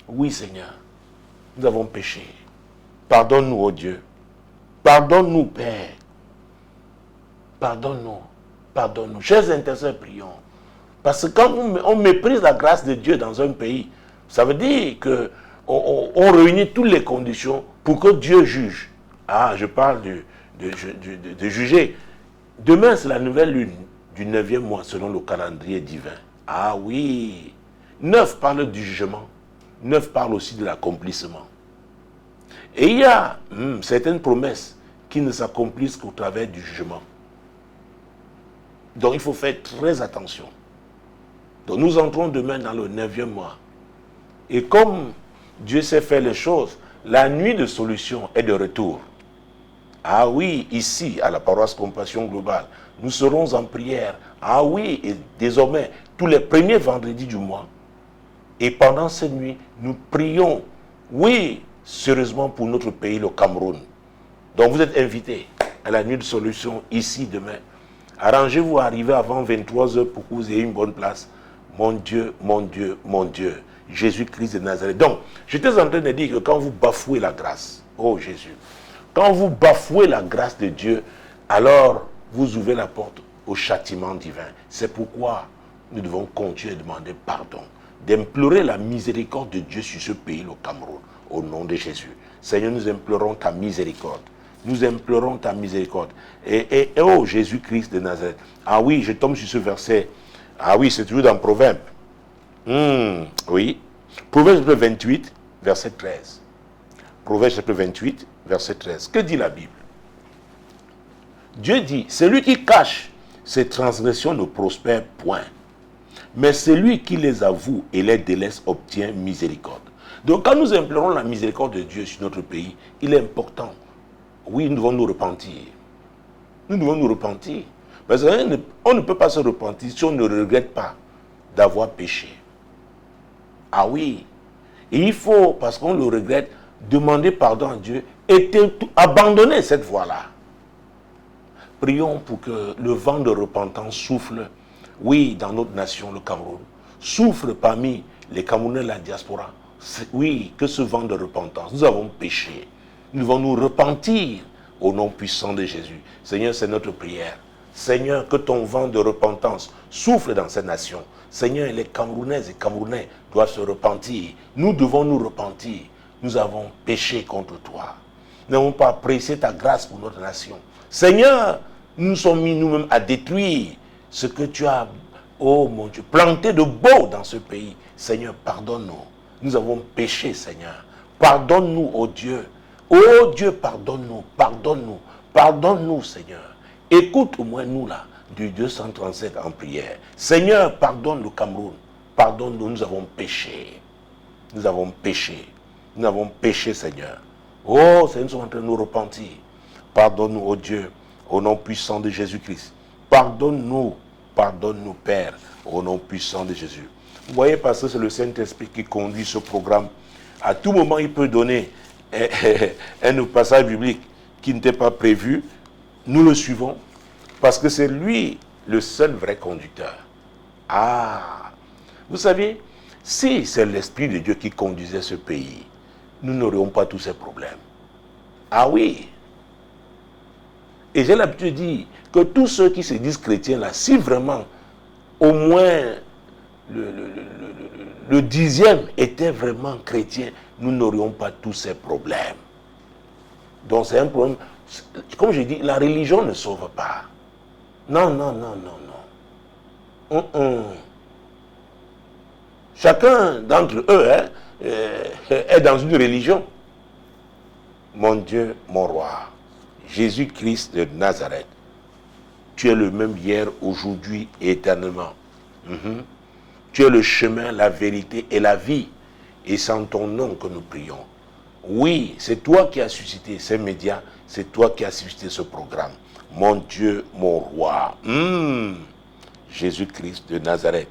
Oui, Seigneur. Nous avons péché. Pardonne-nous, oh Dieu. Pardonne-nous, Père. Pardonne-nous. Pardonne-nous. Chers intercesseurs, prions. Parce que quand on méprise la grâce de Dieu dans un pays, ça veut dire qu'on réunit toutes les conditions pour que Dieu juge. Ah, je parle de juger. Demain, c'est la nouvelle lune du 9e mois selon le calendrier divin. Ah oui. 9 parle du jugement. 9 parle aussi de l'accomplissement. Et il y a certaines promesses qui ne s'accomplissent qu'au travers du jugement. Donc il faut faire très attention. Donc nous entrons demain dans le 9e mois. Et comme Dieu sait faire les choses, la nuit de solution est de retour. Ah oui, ici, à la paroisse Compassion Globale, nous serons en prière. Ah oui, et désormais, tous les premiers vendredis du mois. Et pendant cette nuit, nous prions, oui, sérieusement pour notre pays, le Cameroun. Donc vous êtes invités à la nuit de solution ici demain. Arrangez-vous à arriver avant 23h pour que vous ayez une bonne place. Mon Dieu, mon Dieu, mon Dieu. Jésus-Christ de Nazareth. Donc, j'étais en train de dire que quand vous bafouez la grâce, oh Jésus, quand vous bafouez la grâce de Dieu, alors vous ouvrez la porte au châtiment divin. C'est pourquoi nous devons continuer de demander pardon, d'implorer la miséricorde de Dieu sur ce pays, le Cameroun, au nom de Jésus. Seigneur, nous implorons ta miséricorde. Nous implorons ta miséricorde. Et oh Jésus-Christ de Nazareth. Ah oui, je tombe sur ce verset. Ah oui, c'est toujours dans Proverbe. Oui. Proverbe chapitre 28, verset 13. Proverbe chapitre 28, verset 13. Que dit la Bible? Dieu dit, celui qui cache ses transgressions ne prospère point. Mais celui qui les avoue et les délaisse obtient miséricorde. Donc quand nous implorons la miséricorde de Dieu sur notre pays, il est important. Oui, nous devons nous repentir. Nous devons nous repentir. Parce qu'on ne peut pas se repentir si on ne regrette pas d'avoir péché. Ah oui. Et il faut, parce qu'on le regrette, demander pardon à Dieu et abandonner cette voie-là. Prions pour que le vent de repentance souffle, oui, dans notre nation, le Cameroun, souffle parmi les Camerounais de la diaspora. Oui, que ce vent de repentance, nous avons péché. Nous devons nous repentir au nom puissant de Jésus. Seigneur, c'est notre prière. Seigneur, que ton vent de repentance souffle dans cette nation. Seigneur, les Camerounaises et Camerounais doivent se repentir. Nous devons nous repentir. Nous avons péché contre toi. Nous n'avons pas apprécié ta grâce pour notre nation. Seigneur, nous nous sommes mis nous-mêmes à détruire ce que tu as, oh mon Dieu, planté de beau dans ce pays. Seigneur, pardonne-nous. Nous avons péché, Seigneur. Pardonne-nous, oh Dieu. Oh Dieu, pardonne-nous, pardonne-nous, pardonne-nous, Seigneur. Écoute au moins nous là, du 237 en prière. Seigneur, pardonne le Cameroun. Pardonne-nous, nous avons péché. Nous avons péché. Nous avons péché, Seigneur. Oh, Seigneur, nous sommes en train de nous repentir. Pardonne-nous, oh Dieu, au nom puissant de Jésus-Christ. Pardonne-nous, pardonne-nous, Père, au nom puissant de Jésus. Vous voyez, parce que c'est le Saint-Esprit qui conduit ce programme. À tout moment, il peut donner un passage biblique qui n'était pas prévu. Nous le suivons parce que c'est lui le seul vrai conducteur. Ah, vous savez, si c'est l'Esprit de Dieu qui conduisait ce pays, nous n'aurions pas tous ces problèmes. Ah oui. Et j'ai l'habitude de dire que tous ceux qui se disent chrétiens là, si vraiment au moins le 10e était vraiment chrétien, nous n'aurions pas tous ces problèmes. Donc c'est un problème. Comme je dis, la religion ne sauve pas. Non, non, non, non, non. Chacun d'entre eux est dans une religion. Mon Dieu, mon roi, Jésus-Christ de Nazareth, tu es le même hier, aujourd'hui et éternellement. Tu es le chemin, la vérité et la vie. Et c'est en ton nom que nous prions. Oui, c'est toi qui as suscité ces médias, c'est toi qui as suscité ce programme. Mon Dieu, mon roi. Jésus-Christ de Nazareth.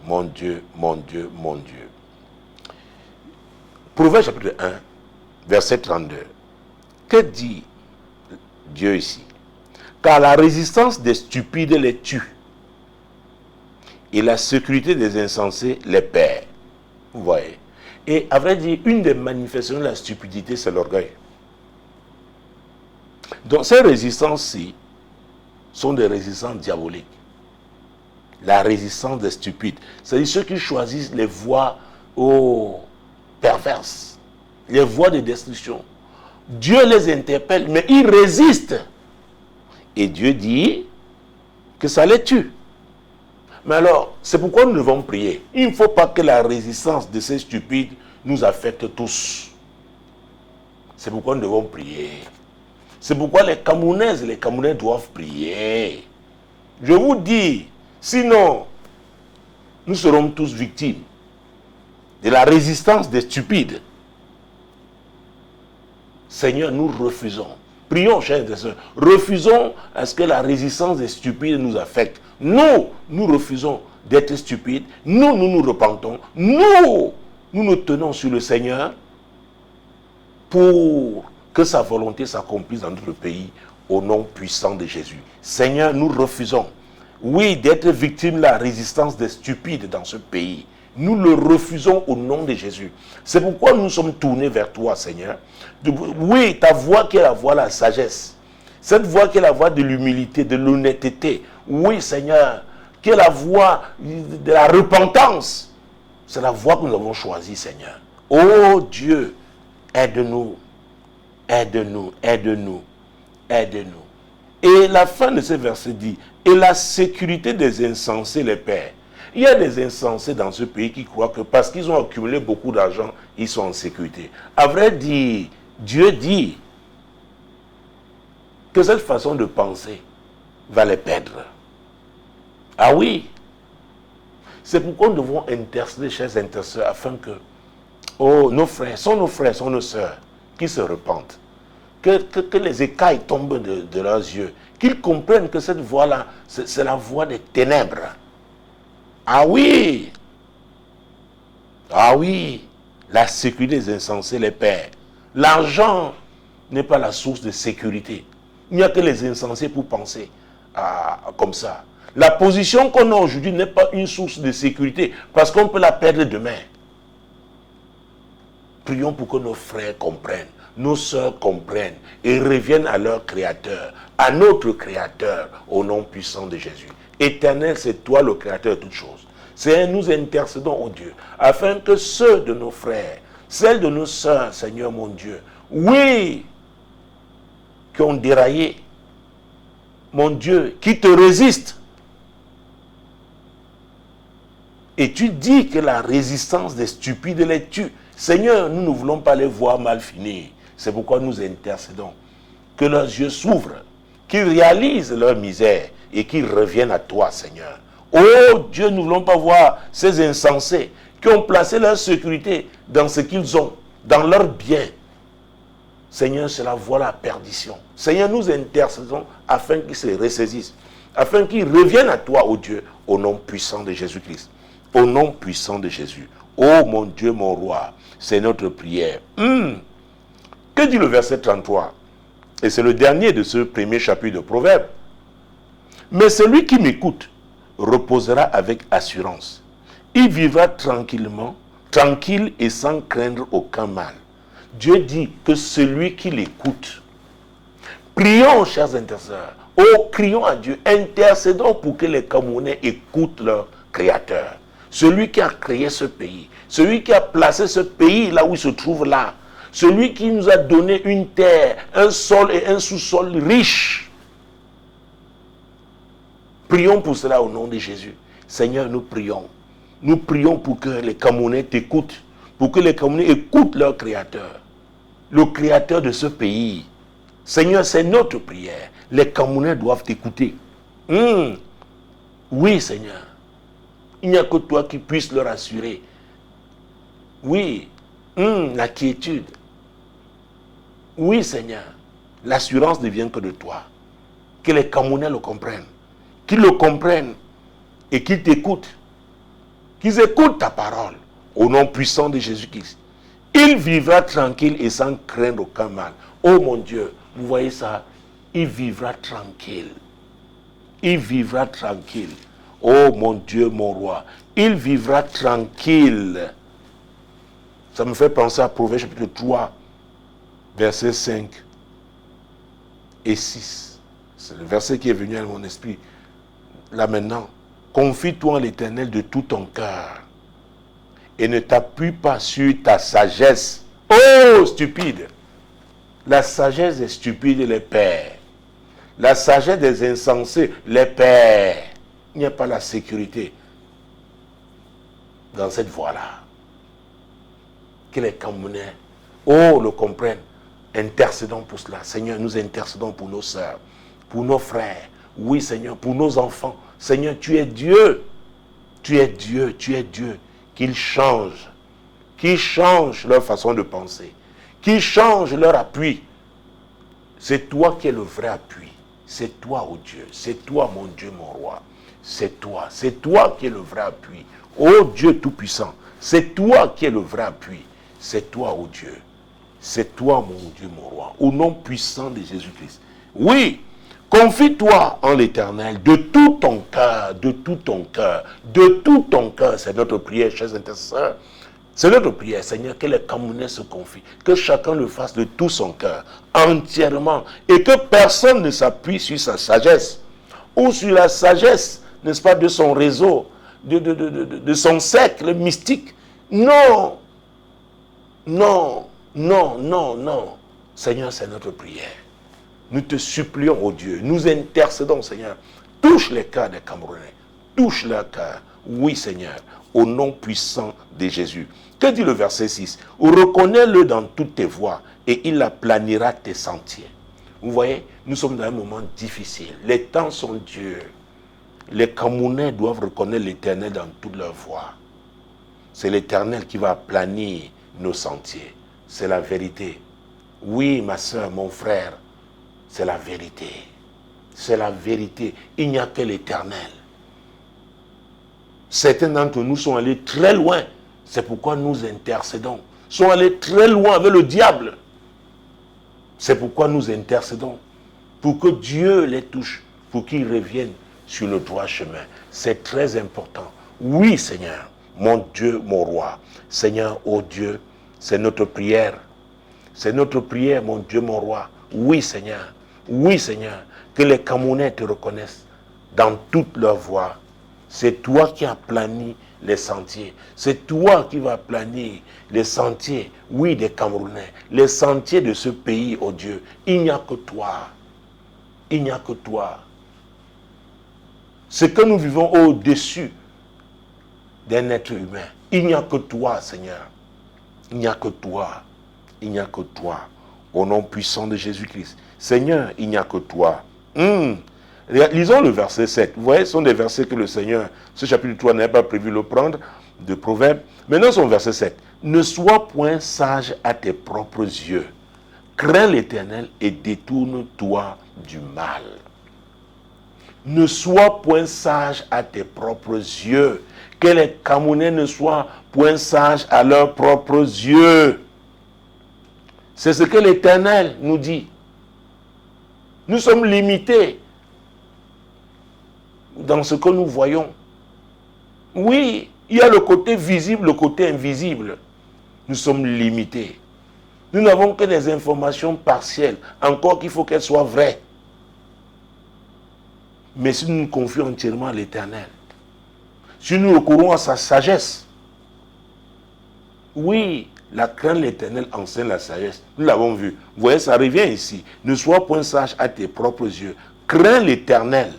Mon Dieu, mon Dieu, mon Dieu. Proverbe chapitre 1, verset 32. Que dit Dieu ici? Car la résistance des stupides les tue, et la sécurité des insensés les perd. Vous voyez? Et à vrai dire, une des manifestations de la stupidité, c'est l'orgueil. Donc ces résistances-ci sont des résistances diaboliques. La résistance des stupides, c'est-à-dire ceux qui choisissent les voies perverses, les voies de destruction. Dieu les interpelle, mais ils résistent. Et Dieu dit que ça les tue. Mais alors, c'est pourquoi nous devons prier. Il ne faut pas que la résistance de ces stupides nous affecte tous. C'est pourquoi nous devons prier. C'est pourquoi les Camerounaises et les Camerounais doivent prier. Je vous dis, sinon, nous serons tous victimes de la résistance des stupides. Seigneur, nous refusons. Prions, chers et sœurs. Refusons à ce que la résistance des stupides nous affecte. Nous refusons d'être stupides. Nous repentons. Nous nous tenons sur le Seigneur pour que sa volonté s'accomplisse dans notre pays au nom puissant de Jésus. Seigneur, nous refusons, oui, d'être victimes de la résistance des stupides dans ce pays. Nous le refusons au nom de Jésus. C'est pourquoi nous sommes tournés vers toi, Seigneur. Oui, ta voix qui est la voix de la sagesse. Cette voix qui est la voix de l'humilité, de l'honnêteté. Oui, Seigneur, qui est la voix de la repentance. C'est la voix que nous avons choisie, Seigneur. Oh Dieu, aide-nous, aide-nous, aide-nous, aide-nous. Et la fin de ce verset dit, et la sécurité des insensés les perd. Il y a des insensés dans ce pays qui croient que parce qu'ils ont accumulé beaucoup d'argent, ils sont en sécurité. À vrai dire, Dieu dit que cette façon de penser va les perdre. Ah oui. C'est pourquoi nous devons intercéder, chers intercesseurs, afin que nos frères, sont nos sœurs qui se repentent. Que les écailles tombent de leurs yeux. Qu'ils comprennent que cette voie-là, c'est la voie des ténèbres. Ah oui, la sécurité des insensés les perd. L'argent n'est pas la source de sécurité. Il n'y a que les insensés pour penser comme ça. La position qu'on a aujourd'hui n'est pas une source de sécurité parce qu'on peut la perdre demain. Prions pour que nos frères comprennent, nos sœurs comprennent et reviennent à leur Créateur, à notre Créateur, au nom puissant de Jésus. Éternel, c'est toi le Créateur de toutes choses. Seigneur, nous intercédons au Dieu, afin que ceux de nos frères, celles de nos sœurs, Seigneur mon Dieu, oui, qui ont déraillé, mon Dieu, qui te résistent. Et tu dis que la résistance des stupides les tue. Seigneur, nous ne voulons pas les voir mal finir. C'est pourquoi nous intercédons. Que leurs yeux s'ouvrent, qu'ils réalisent leur misère et qu'ils reviennent à toi, Seigneur. Oh Dieu, nous ne voulons pas voir ces insensés qui ont placé leur sécurité dans ce qu'ils ont, dans leurs biens. Seigneur, cela voit la perdition. Seigneur, nous intercédons afin qu'ils se ressaisissent, afin qu'ils reviennent à toi, oh Dieu, au nom puissant de Jésus-Christ. Au nom puissant de Jésus. Oh mon Dieu, mon roi, c'est notre prière. Que dit le verset 33? Et c'est le dernier de ce premier chapitre de Proverbes. Mais celui qui m'écoute reposera avec assurance. Il vivra tranquillement, tranquille et sans craindre aucun mal. Dieu dit que celui qui l'écoute. Prions, chers intercesseurs. Oh, crions à Dieu. Intercédons pour que les Camerounais écoutent leur Créateur. Celui qui a créé ce pays. Celui qui a placé ce pays là où il se trouve là. Celui qui nous a donné une terre, un sol et un sous-sol riches. Prions pour cela au nom de Jésus. Seigneur, nous prions. Nous prions pour que les Camerounais t'écoutent. Pour que les Camerounais écoutent leur Créateur. Le Créateur de ce pays. Seigneur, c'est notre prière. Les Camerounais doivent t'écouter. Oui, Seigneur. Il n'y a que toi qui puisses leur assurer. Oui, la quiétude. Oui, Seigneur, l'assurance ne vient que de toi. Que les Camerounais le comprennent. Qu'ils le comprennent et qu'ils t'écoutent. Qu'ils écoutent ta parole au nom puissant de Jésus-Christ. Il vivra tranquille et sans craindre aucun mal. Oh mon Dieu, vous voyez ça? Il vivra tranquille. Il vivra tranquille. Oh mon Dieu, mon roi. Il vivra tranquille. Ça me fait penser à Proverbe chapitre 3, versets 5 et 6. C'est le verset qui est venu à mon esprit. Là maintenant, confie-toi en l'Éternel de tout ton cœur et ne t'appuie pas sur ta sagesse. Oh, stupide! La sagesse des stupides les perd. La sagesse des insensés les perd. Il n'y a pas la sécurité dans cette voie-là. Que les Camerounais, le comprennent. Intercédons pour cela. Seigneur, nous intercédons pour nos sœurs, pour nos frères. Oui, Seigneur, pour nos enfants. Seigneur, tu es Dieu. Tu es Dieu, tu es Dieu. Qu'ils changent leur façon de penser, qu'ils changent leur appui. C'est toi qui es le vrai appui. C'est toi, oh Dieu. C'est toi, mon Dieu, mon roi. C'est toi qui es le vrai appui. Oh Dieu Tout-Puissant, c'est toi qui es le vrai appui. C'est toi, oh Dieu. C'est toi, mon Dieu, mon roi. Au nom puissant de Jésus-Christ. Oui, confie-toi en l'Éternel de tout ton cœur, de tout ton cœur, de tout ton cœur. C'est notre prière, chers intercesseurs. C'est notre prière, Seigneur, que les Camerounais se confient, que chacun le fasse de tout son cœur, entièrement, et que personne ne s'appuie sur sa sagesse, ou sur la sagesse, n'est-ce pas, de son réseau, de son cercle mystique. Non, non, non, non, non. Seigneur, c'est notre prière. Nous te supplions, oh Dieu, nous intercédons, Seigneur. Touche les cœurs des Camerounais, touche leur cœur. Oui, Seigneur, au nom puissant de Jésus. Que dit le verset 6? Reconnais-le dans toutes tes voies et il aplanira tes sentiers. Vous voyez, nous sommes dans un moment difficile. Les temps sont durs. Les Camerounais doivent reconnaître l'Éternel dans toutes leurs voies. C'est l'Éternel qui va aplanir nos sentiers. C'est la vérité. Oui, ma soeur, mon frère, c'est la vérité. C'est la vérité. Il n'y a que l'Éternel. Certains d'entre nous sont allés très loin. C'est pourquoi nous intercédons. Sont allés très loin avec le diable. C'est pourquoi nous intercédons. Pour que Dieu les touche. Pour qu'ils reviennent sur le droit chemin. C'est très important. Oui, Seigneur, mon Dieu, mon roi. Seigneur, oh Dieu, c'est notre prière. C'est notre prière, mon Dieu, mon roi. Oui, Seigneur. Oui, Seigneur. Que les Camerounais te reconnaissent dans toutes leurs voies. C'est toi qui as plani les sentiers. C'est toi qui vas planir les sentiers, oui, des Camerounais. Les sentiers de ce pays, oh Dieu. Il n'y a que toi. Il n'y a que toi. Ce que nous vivons au-dessus d'un être humain. Il n'y a que toi, Seigneur. Il n'y a que toi. Il n'y a que toi. Au nom puissant de Jésus-Christ. Seigneur, il n'y a que toi. Lisons le verset 7. Vous voyez, ce sont des versets que le Seigneur, ce chapitre 3, n'avait pas prévu le prendre, de Proverbes. Maintenant, son verset 7. Ne sois point sage à tes propres yeux. Crains l'Éternel et détourne-toi du mal. Ne sois point sage à tes propres yeux. Que les Camerounais ne soient point sages à leurs propres yeux. C'est ce que l'Éternel nous dit. Nous sommes limités dans ce que nous voyons. Oui, il y a le côté visible, le côté invisible. Nous sommes limités. Nous n'avons que des informations partielles, encore qu'il faut qu'elles soient vraies. Mais si nous nous confions entièrement à l'Éternel, si nous recourons à sa sagesse, oui, la crainte de l'Éternel enseigne la sagesse. Nous l'avons vu. Vous voyez, ça revient ici. Ne sois point sage à tes propres yeux. Crains l'Éternel.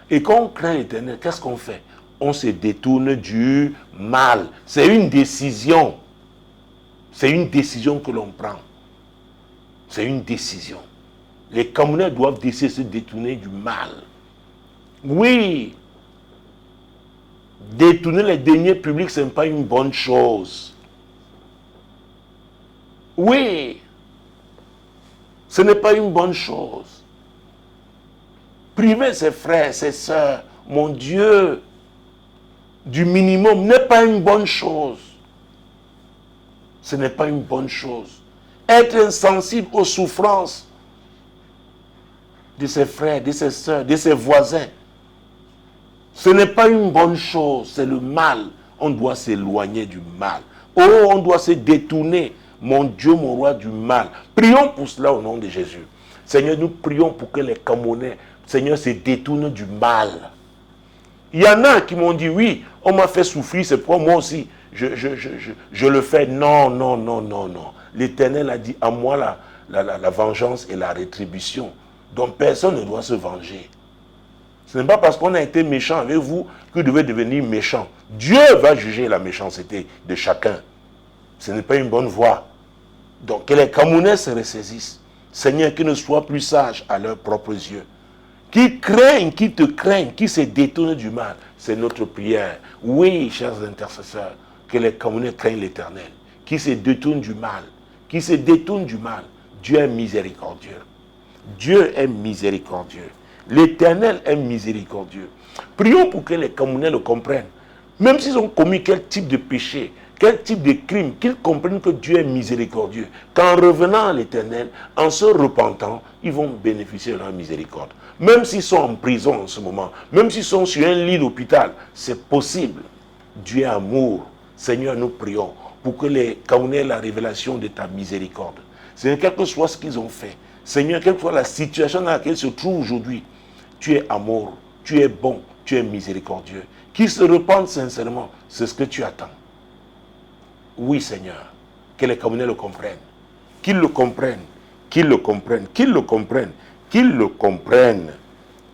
Et quand on craint l'Éternel, qu'est-ce qu'on fait? On se détourne du mal. C'est une décision. C'est une décision que l'on prend. C'est une décision. Les Camerounais doivent décider de se détourner du mal. Oui. Détourner les deniers publics, ce n'est pas une bonne chose. Oui, ce n'est pas une bonne chose. Priver ses frères, ses sœurs, mon Dieu, du minimum n'est pas une bonne chose. Ce n'est pas une bonne chose. Être insensible aux souffrances de ses frères, de ses sœurs, de ses voisins, ce n'est pas une bonne chose, c'est le mal. On doit s'éloigner du mal. Oh, on doit se détourner, mon Dieu, mon roi, du mal. Prions pour cela au nom de Jésus. Seigneur, nous prions pour que les Camerounais, Seigneur, se détournent du mal. Il y en a qui m'ont dit, oui, on m'a fait souffrir, c'est pour moi aussi, je le fais. Non, non, non, non, non. L'Éternel a dit, à moi la vengeance et la rétribution. Donc personne ne doit se venger. Ce n'est pas parce qu'on a été méchant avec vous que vous devez devenir méchant. Dieu va juger la méchanceté de chacun. Ce n'est pas une bonne voie. Donc que les Camerounais se ressaisissent. Seigneur, qu'ils ne soient plus sages à leurs propres yeux. Qui craignent, qui te craignent, qui se détournent du mal. C'est notre prière. Oui, chers intercesseurs, que les Camerounais craignent l'Éternel. Qui se détournent du mal. Qui se détournent du mal. Dieu est miséricordieux. Dieu est miséricordieux. L'Éternel est miséricordieux. Prions pour que les Camerounais le comprennent. Même s'ils ont commis quel type de péché, quel type de crime, qu'ils comprennent que Dieu est miséricordieux. Qu'en revenant à l'Éternel, en se repentant, ils vont bénéficier de leur miséricorde. Même s'ils sont en prison en ce moment, même s'ils sont sur un lit d'hôpital, c'est possible. Dieu est amour. Seigneur, nous prions pour que les Camerounais aient la révélation de ta miséricorde. Seigneur, quel que soit ce qu'ils ont fait, Seigneur, quelle que soit la situation dans laquelle ils se trouvent aujourd'hui, tu es amour, tu es bon, tu es miséricordieux. Qu'ils se repentent sincèrement, c'est ce que tu attends. Oui, Seigneur, que les Camerounais le comprennent. Qu'ils le comprennent, qu'ils le comprennent, qu'ils le comprennent, qu'ils le comprennent,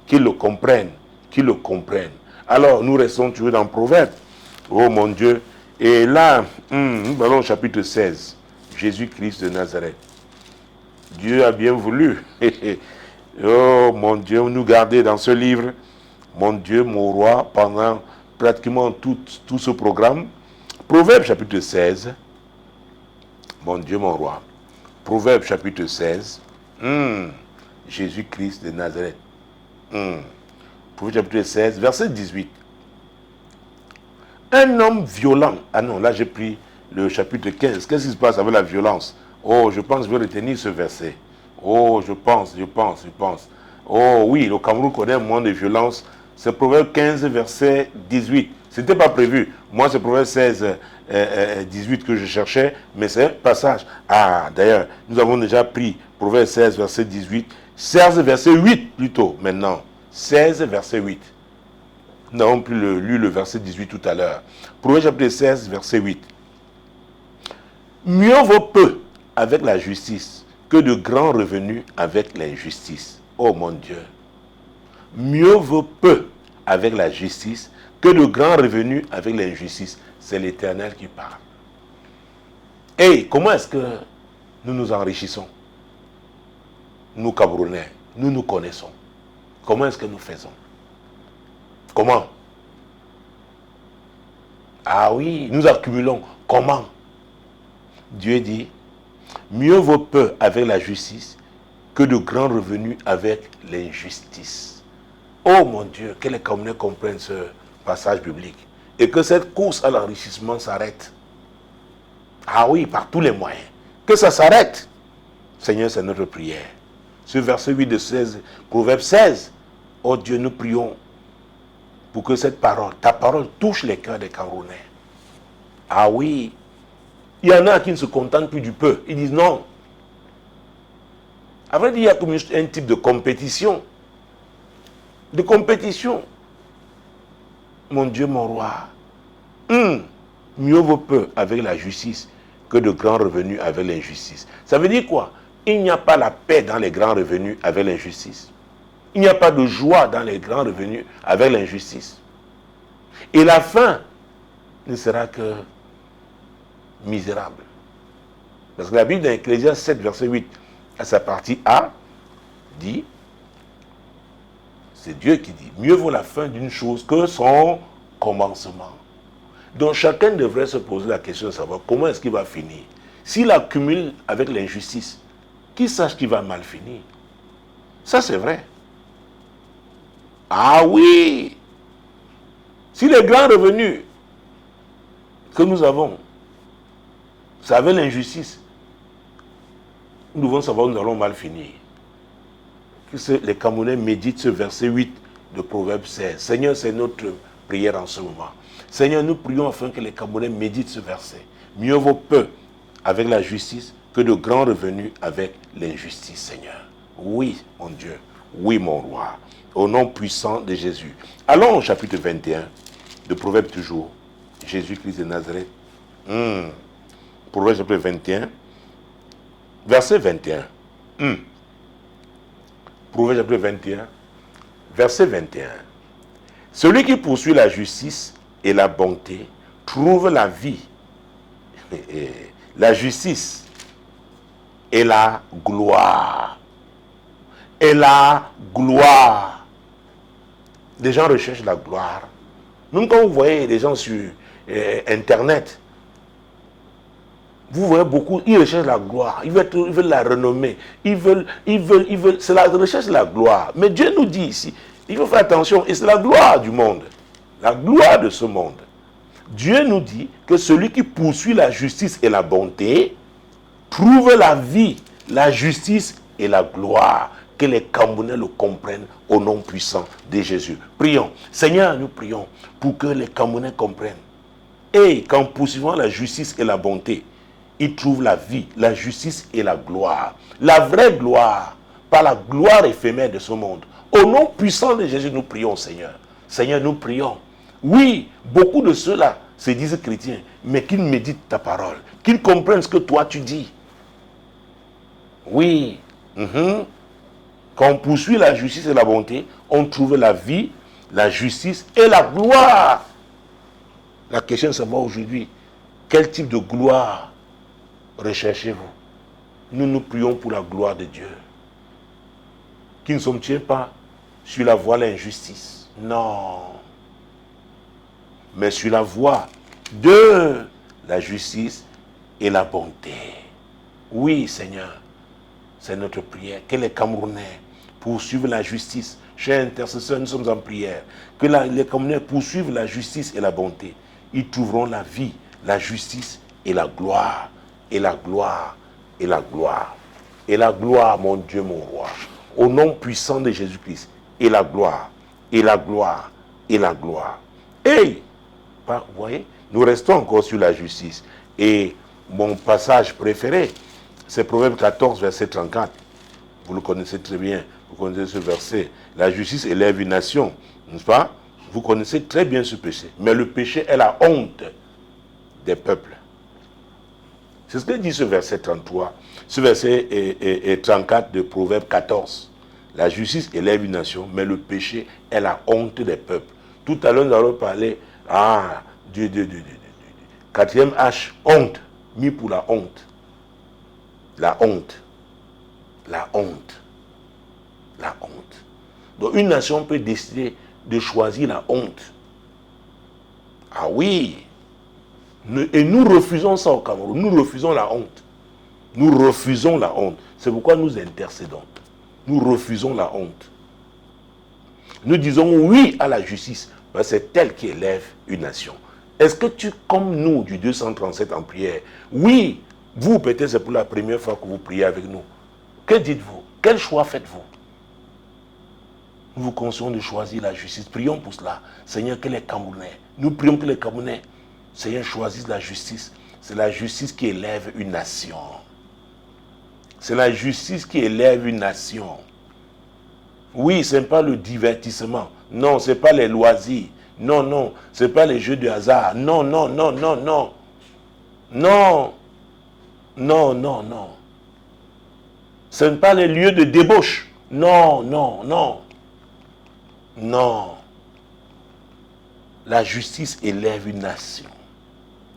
qu'ils le comprennent, qu'ils le comprennent. Alors, nous restons toujours dans Proverbe. Oh mon Dieu. Et là, nous allons au chapitre 16. Jésus-Christ de Nazareth. Dieu a bien voulu. Oh mon Dieu, nous garder dans ce livre. Mon Dieu, mon roi, pendant pratiquement tout ce programme. Proverbe chapitre 16. Mon Dieu, mon roi. Proverbe chapitre 16. Jésus-Christ de Nazareth. Proverbe chapitre 16, verset 18. Un homme violent. Ah non, là j'ai pris le chapitre 15. Qu'est-ce qui se passe avec la violence? Oh, je pense que je vais retenir ce verset. Oh, je pense. Oh oui, le Cameroun connaît un moment de violence. C'est Proverbe 15, verset 18. Ce n'était pas prévu. Moi, c'est Proverbe 16, 18 que je cherchais, mais c'est un passage. Ah, d'ailleurs, nous avons déjà pris Proverbe 16, verset 18. 16, verset 8 plutôt, maintenant. 16, verset 8. Nous n'avons plus lu le verset 18 tout à l'heure. Proverbe chapitre 16, verset 8. Mieux vaut peu avec la justice que de grands revenus avec l'injustice. Oh mon Dieu. Mieux vaut peu avec la justice que de grands revenus avec l'injustice. C'est l'Éternel qui parle. Et comment est-ce que nous nous enrichissons? Nous, Camerounais, nous nous connaissons. Comment est-ce que nous faisons? Comment? Ah oui, nous accumulons. Comment? Dieu dit, mieux vaut peu avec la justice que de grands revenus avec l'injustice. Oh mon Dieu, que les Camerounais comprennent ce passage biblique. Et que cette course à l'enrichissement s'arrête. Ah oui, par tous les moyens. Que ça s'arrête. Seigneur, c'est notre prière. Ce verset 8 de 16, Proverbe 16. Oh Dieu, nous prions pour que cette parole, ta parole touche les cœurs des Camerounais. Ah oui. Il y en a qui ne se contentent plus du peu. Ils disent non. À vrai dire, il y a comme un type de compétition. De compétition. Mon Dieu, mon roi. Mieux vaut peu avec la justice que de grands revenus avec l'injustice. Ça veut dire quoi? Il n'y a pas la paix dans les grands revenus avec l'injustice. Il n'y a pas de joie dans les grands revenus avec l'injustice. Et la fin ne sera que misérable. Parce que la Bible dans Ecclésiaste 7, verset 8, à sa partie A, dit, c'est Dieu qui dit, mieux vaut la fin d'une chose que son commencement. Donc chacun devrait se poser la question de savoir comment est-ce qu'il va finir. S'il accumule avec l'injustice, qu'il sache qu'il va mal finir. Ça c'est vrai. Ah oui! Si les grands revenus que nous avons, c'est avec l'injustice, nous devons savoir que nous allons mal finir. Que les Camerounais méditent ce verset 8 de Proverbe 16. Seigneur, c'est notre prière en ce moment. Seigneur, nous prions afin que les Camerounais méditent ce verset. Mieux vaut peu avec la justice que de grands revenus avec l'injustice, Seigneur. Oui, mon Dieu. Oui, mon roi. Au nom puissant de Jésus. Allons au chapitre 21 de Proverbe toujours. Jésus-Christ de Nazareth. Proverbe chapitre 21. Verset 21. Proverbe chapitre 21. Verset 21. Celui qui poursuit la justice et la bonté trouve la vie, la justice et la gloire. Et la gloire. Des gens recherchent la gloire. Même quand vous voyez des gens sur Internet, vous voyez beaucoup, ils recherchent la gloire, ils veulent la renommée, ils veulent, c'est la recherche de la gloire. Mais Dieu nous dit ici, il faut faire attention, et c'est la gloire du monde, la gloire de ce monde. Dieu nous dit que celui qui poursuit la justice et la bonté trouve la vie, la justice et la gloire. Que les Camerounais le comprennent au nom puissant de Jésus. Prions. Seigneur, nous prions pour que les Camerounais comprennent. Et qu'en poursuivant la justice et la bonté, ils trouvent la vie, la justice et la gloire. La vraie gloire, pas la gloire éphémère de ce monde. Au nom puissant de Jésus, nous prions, Seigneur. Seigneur, nous prions. Oui, beaucoup de ceux-là se disent chrétiens, mais qu'ils méditent ta parole, qu'ils comprennent ce que toi tu dis. Oui. Quand on poursuit la justice et la bonté, on trouve la vie, la justice et la gloire. La question est de savoir aujourd'hui, quel type de gloire recherchez-vous? Nous nous prions pour la gloire de Dieu. Qui ne sommes-nous pas sur la voie de l'injustice? Non. Mais sur la voie de la justice et la bonté. Oui, Seigneur, c'est notre prière. Que les Camerounais poursuivent la justice. Chers intercesseurs, nous sommes en prière. Que les Camerounais poursuivent la justice et la bonté. Ils trouveront la vie, la justice et la gloire. Et la gloire, et la gloire. Et la gloire, mon Dieu, mon roi. Au nom puissant de Jésus-Christ. Et la gloire, et la gloire, et la gloire. Et, vous voyez, nous restons encore sur la justice. Et mon passage préféré, c'est Proverbe 14, verset 34. Vous le connaissez très bien. Vous connaissez ce verset. La justice élève une nation. N'est-ce pas? Vous connaissez très bien ce péché. Mais le péché est la honte des peuples. C'est ce que dit ce verset 33. Ce verset est 34 de Proverbe 14. La justice élève une nation, mais le péché est la honte des peuples. Tout à l'heure, nous allons parler du quatrième H, honte, mis pour la honte. La honte. La honte. La honte. Donc une nation peut décider de choisir la honte. Ah oui. Et nous refusons ça au Cameroun. Nous refusons la honte. Nous refusons la honte. C'est pourquoi nous intercédons. Nous refusons la honte. Nous disons oui à la justice. C'est elle qui élève une nation. Est-ce que tu, comme nous, du 237 en prière, oui, vous peut-être c'est pour la première fois que vous priez avec nous. Que dites-vous? Quel choix faites-vous? Nous vous conseillons de choisir la justice. Prions pour cela. Seigneur, que les Camerounais, nous prions que les Camerounais, Seigneur, choisissent la justice. C'est la justice qui élève une nation. C'est la justice qui élève une nation. Oui, ce n'est pas le divertissement. Non, ce n'est pas les loisirs. Non, non, ce n'est pas les jeux de hasard. Non, non, non, non, non. Non. Non, non, non. Ce n'est pas les lieux de débauche. Non, non, non. Non. La justice élève une nation.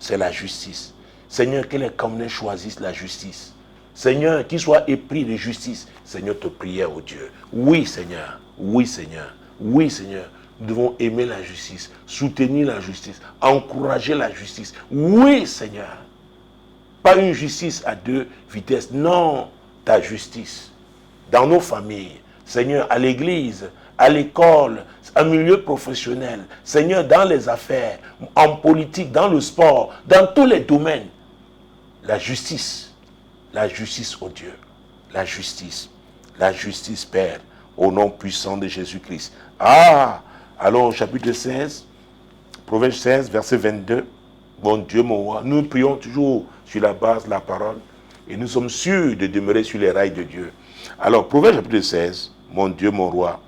C'est la justice. Seigneur, que les Camerounais choisissent la justice. Seigneur, qu'ils soient épris de justice. Seigneur, te prière, oh Dieu. Oui, Seigneur. Oui, Seigneur. Oui, Seigneur. nous devons aimer la justice, soutenir la justice, encourager la justice. Oui, Seigneur. Pas une justice à deux vitesses. Non, ta justice. Dans nos familles, Seigneur, à l'église, à l'école, en milieu professionnel, Seigneur, dans les affaires, en politique, dans le sport, dans tous les domaines. La justice, oh Dieu, la justice, Père, au nom puissant de Jésus-Christ. Ah, allons au chapitre 16, Proverbe 16, verset 22. Mon Dieu, mon roi, nous prions toujours sur la base de la parole et nous sommes sûrs de demeurer sur les rails de Dieu. Alors, Proverbe chapitre 16, mon Dieu, mon roi,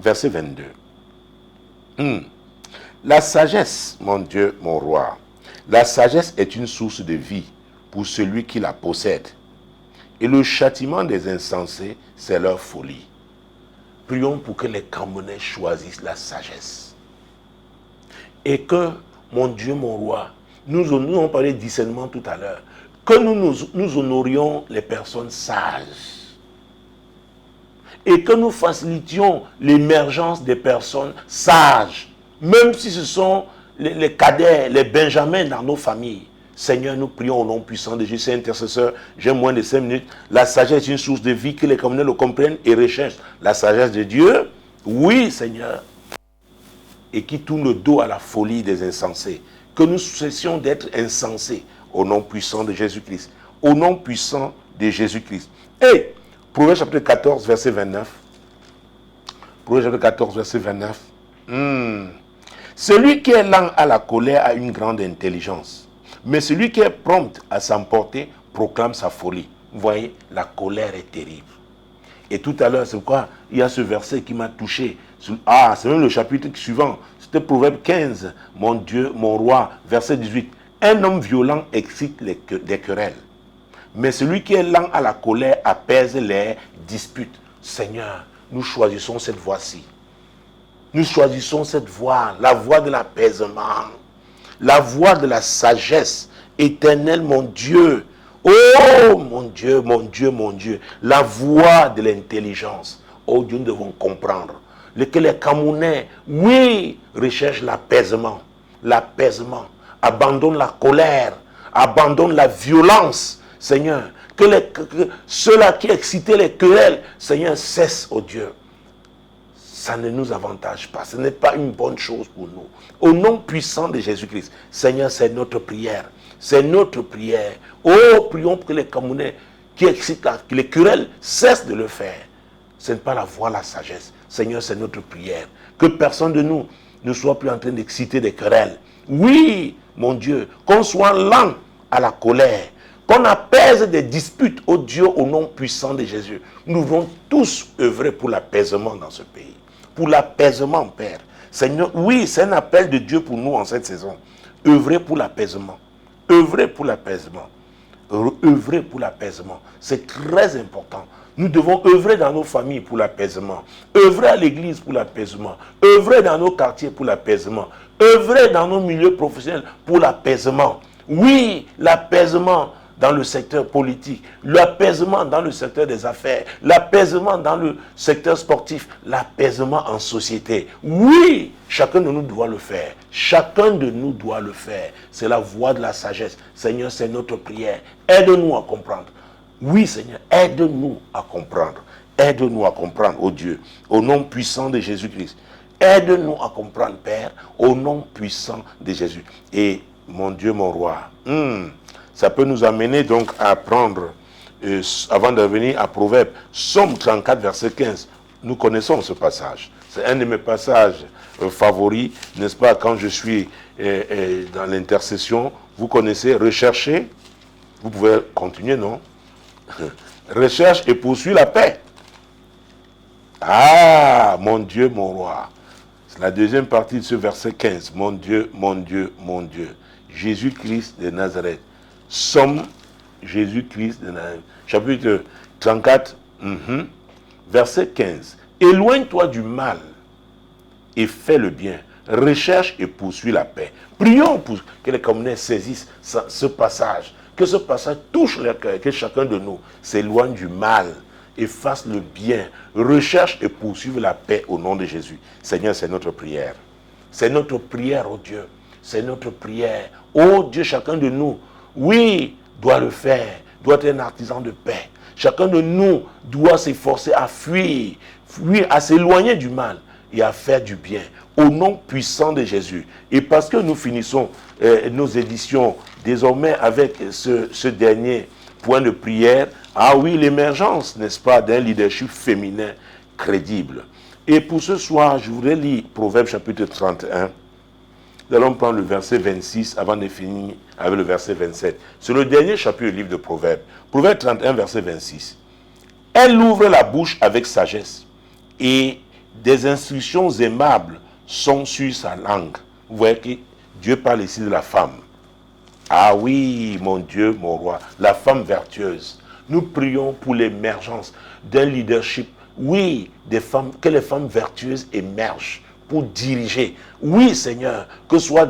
verset 22. La sagesse, mon Dieu, mon roi, la sagesse est une source de vie pour celui qui la possède. Et le châtiment des insensés, c'est leur folie. Prions pour que les Camerounais choisissent la sagesse. Et que, mon Dieu, mon roi, nous avons parlé de discernement tout à l'heure, que nous honorions les personnes sages. Et que nous facilitions l'émergence des personnes sages. Même si ce sont les cadets, les benjamins dans nos familles. Seigneur, nous prions au nom puissant de Jésus, intercesseur. J'ai moins de 5 minutes. La sagesse est une source de vie, que les Camerounais le comprennent et recherchent la sagesse de Dieu. Oui, Seigneur. Et qui tourne le dos à la folie des insensés. Que nous cessions d'être insensés au nom puissant de Jésus-Christ. Au nom puissant de Jésus-Christ. Et, Proverbe chapitre 14, verset 29. Proverbe chapitre 14, verset 29. Celui qui est lent à la colère a une grande intelligence. Mais celui qui est prompt à s'emporter proclame sa folie. Vous voyez, la colère est terrible. Et tout à l'heure, c'est pourquoi il y a ce verset qui m'a touché. Ah, c'est même le chapitre suivant. C'était Proverbe 15. Mon Dieu, mon roi, verset 18. Un homme violent excite des querelles. Mais celui qui est lent à la colère apaise les disputes. Seigneur, nous choisissons cette voie-ci. Nous choisissons cette voie, la voie de l'apaisement. La voie de la sagesse éternelle, mon Dieu. Oh, mon Dieu, mon Dieu, mon Dieu. La voie de l'intelligence. Oh Dieu, nous devons comprendre que les Camerounais, oui, recherchent l'apaisement. L'apaisement. Abandonne la colère. Abandonne la violence. Seigneur, que ceux-là qui excitaient les querelles, Seigneur, cesse, oh Dieu. Ça ne nous avantage pas. Ce n'est pas une bonne chose pour nous. Au nom puissant de Jésus-Christ, Seigneur, c'est notre prière. C'est notre prière. Oh, prions pour que les Camerounais qui excitent les querelles cessent de le faire. Ce n'est pas la voie, la sagesse. Seigneur, c'est notre prière. Que personne de nous ne soit plus en train d'exciter des querelles. Oui, mon Dieu, qu'on soit lent à la colère. Qu'on apaise des disputes, oh Dieu, au nom puissant de Jésus. Nous devons tous œuvrer pour l'apaisement dans ce pays. Pour l'apaisement, Père. Seigneur, oui, c'est un appel de Dieu pour nous en cette saison. Œuvrer pour l'apaisement. Œuvrer pour l'apaisement. Œuvrer pour l'apaisement. C'est très important. Nous devons œuvrer dans nos familles pour l'apaisement. Œuvrer à l'église pour l'apaisement. Œuvrer dans nos quartiers pour l'apaisement. Œuvrer dans nos milieux professionnels pour l'apaisement. Oui, l'apaisement dans le secteur politique, l'apaisement dans le secteur des affaires, l'apaisement dans le secteur sportif, l'apaisement en société. Oui, chacun de nous doit le faire. Chacun de nous doit le faire. C'est la voie de la sagesse. Seigneur, c'est notre prière. Aide-nous à comprendre. Oui, Seigneur, aide-nous à comprendre. Aide-nous à comprendre, oh Dieu, au nom puissant de Jésus-Christ. Aide-nous à comprendre, Père, au nom puissant de Jésus. Et mon Dieu, mon roi, ça peut nous amener donc à prendre, avant de revenir à Proverbe, Somme 34, verset 15. Nous connaissons ce passage. C'est un de mes passages favoris, n'est-ce pas, quand je suis dans l'intercession. Vous connaissez, recherchez, vous pouvez continuer, non? Recherche et poursuit la paix. Ah, mon Dieu, mon roi. C'est la deuxième partie de ce verset 15. Mon Dieu, mon Dieu, mon Dieu. Jésus-Christ de Nazareth. Somme Jésus-Christ de Nazareth. Chapitre 34, verset 15. Éloigne-toi du mal et fais le bien. Recherche et poursuis la paix. Prions pour que les Camerounais saisissent ce passage. Que ce passage touche leur cœur. Que chacun de nous s'éloigne du mal et fasse le bien. Recherche et poursuive la paix au nom de Jésus. Seigneur, c'est notre prière. C'est notre prière, oh Dieu. C'est notre prière. Oh Dieu, chacun de nous, oui, doit le faire. Doit être un artisan de paix. Chacun de nous doit s'efforcer à fuir, à s'éloigner du mal et à faire du bien. Au nom puissant de Jésus. Et parce que nous finissons nos éditions désormais avec ce dernier point de prière, ah oui, l'émergence, n'est-ce pas, d'un leadership féminin crédible. Et pour ce soir, je voudrais lire Proverbes chapitre 31. Nous allons prendre le verset 26 avant de finir avec le verset 27. C'est le dernier chapitre du livre de Proverbes. Proverbes 31, verset 26. Elle ouvre la bouche avec sagesse et des instructions aimables sont sur sa langue. Vous voyez que Dieu parle ici de la femme. Ah oui, mon Dieu, mon roi, la femme vertueuse. Nous prions pour l'émergence d'un leadership. Oui, des femmes, que les femmes vertueuses émergent pour diriger. Oui, Seigneur, que soit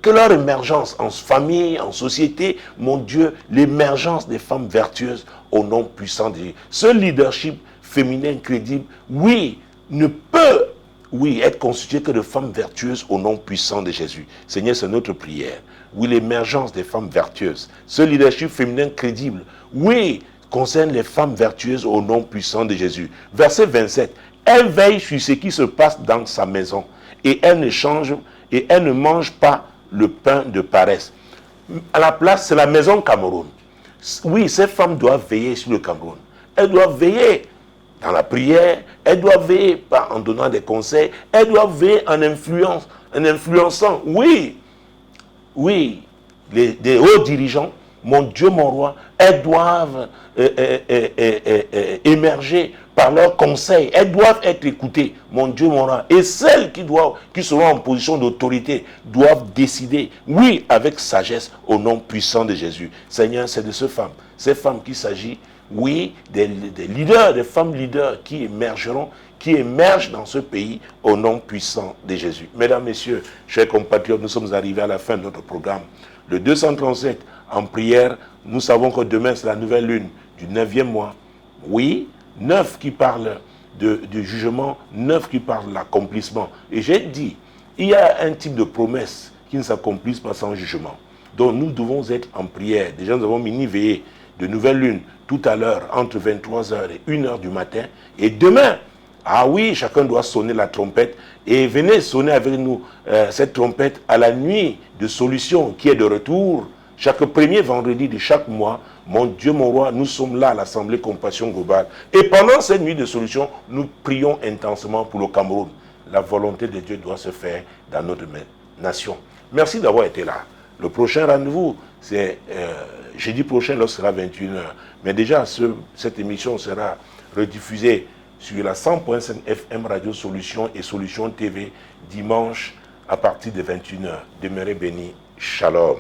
que leur émergence en famille, en société, mon Dieu, l'émergence des femmes vertueuses au nom puissant de Dieu. Ce leadership féminin crédible, oui, ne peut, oui, être constitué que de femmes vertueuses au nom puissant de Jésus. Seigneur, c'est notre prière. Oui, l'émergence des femmes vertueuses. Ce leadership féminin crédible, oui, concerne les femmes vertueuses au nom puissant de Jésus. Verset 27. Elle veille sur ce qui se passe dans sa maison et elle ne mange pas le pain de paresse. À la place, c'est la maison Cameroun. Oui, ces femmes doivent veiller sur le Cameroun. Elles doivent veiller dans la prière, elles doivent veiller en donnant des conseils, elles doivent veiller en influençant. Oui, des hauts dirigeants, mon Dieu, mon roi, elles doivent émerger par leurs conseils. Elles doivent être écoutées, mon Dieu, mon roi. Et celles qui seront en position d'autorité doivent décider, oui, avec sagesse, au nom puissant de Jésus. Seigneur, c'est de ces femmes qu'il s'agit, oui, des leaders, des femmes leaders qui émergent dans ce pays au nom puissant de Jésus. Mesdames, Messieurs, chers compatriotes, nous sommes arrivés à la fin de notre programme. Le 237, en prière, nous savons que demain, c'est la nouvelle lune du 9e mois. Oui, 9 qui parle du jugement, 9 qui parle de l'accomplissement. Et j'ai dit, il y a un type de promesse qui ne s'accomplissent pas sans jugement. Donc nous devons être en prière. Déjà, nous avons mini-veillé de nouvelle lune tout à l'heure, entre 23h et 1h du matin. Et demain, ah oui, chacun doit sonner la trompette. Et venez sonner avec nous cette trompette à la nuit de solution qui est de retour. Chaque premier vendredi de chaque mois, mon Dieu, mon roi, nous sommes là à l'Assemblée Compassion Globale. Et pendant cette nuit de solution, nous prions intensément pour le Cameroun. La volonté de Dieu doit se faire dans notre nation. Merci d'avoir été là. Le prochain rendez-vous, c'est jeudi prochain, lorsque sera 21h. Mais déjà, cette émission sera rediffusée sur la 100.5 FM Radio Solution et Solution TV dimanche à partir de 21h. Demeurez bénis. Shalom.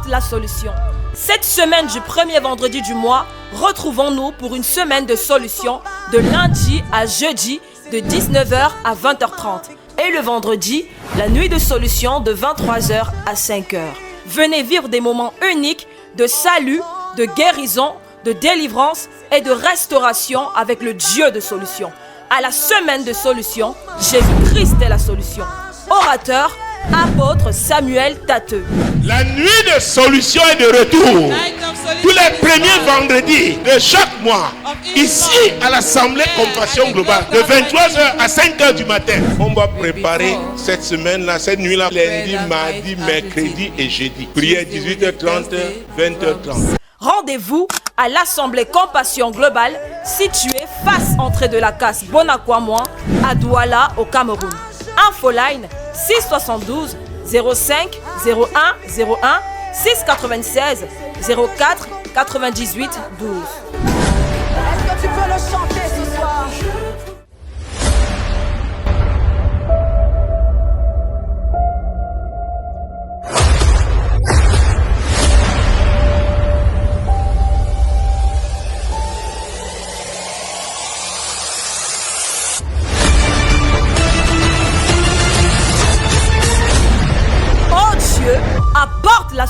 La solution. Cette semaine du premier vendredi du mois, retrouvons-nous pour une semaine de solution de lundi à jeudi de 19h à 20h30 et le vendredi, la nuit de solution de 23h à 5h. Venez vivre des moments uniques de salut, de guérison, de délivrance et de restauration avec le Dieu de solution. À la semaine de solution, Jésus-Christ est la solution. Orateur, apôtre Samuel Tateux. La nuit de solution est de retour. Tous les premiers vendredis de chaque mois, ici à l'Assemblée Compassion Globale, de 23h à 5h du matin. On va préparer cette semaine-là, cette nuit-là, lundi, mardi, mercredi et jeudi. Prière 18h30, 20h30. Rendez-vous à l'Assemblée Compassion Globale, située face entrée de la casse Bonacquamois à Douala au Cameroun. Infoline 672 05 01 01 696 04 98 12. Est-ce que tu peux le chanter ce soir?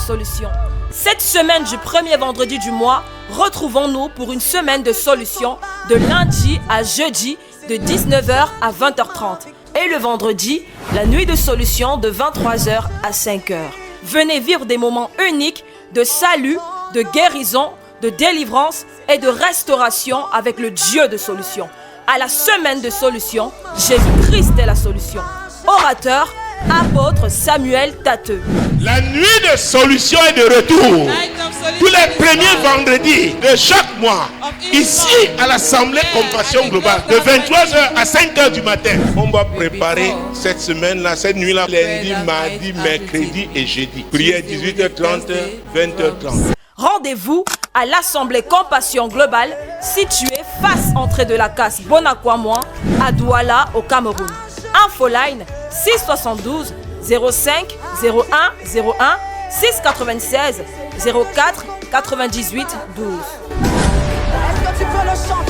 solution. Cette semaine du premier vendredi du mois, retrouvons-nous pour une semaine de solution de lundi à jeudi de 19h à 20h30. Et le vendredi, la nuit de solution de 23h à 5h. Venez vivre des moments uniques de salut, de guérison, de délivrance et de restauration avec le Dieu de solution. À la semaine de solution, Jésus-Christ est la solution. Orateur, apôtre Samuel Tateux. La nuit de solution est de retour. Tous les premiers vendredis de chaque mois, ici à l'Assemblée Compassion Globale, de 23h à 5h du matin. On va préparer cette semaine-là, cette nuit-là, lundi, mardi, mercredi et jeudi. Prière 18h30, 20h30. Rendez-vous à l'Assemblée Compassion Globale, située face entrée de la casse Bonacquamois à Douala au Cameroun. Infoline 672 05 01 01 696 04 98 12. Est-ce que tu peux le chanter?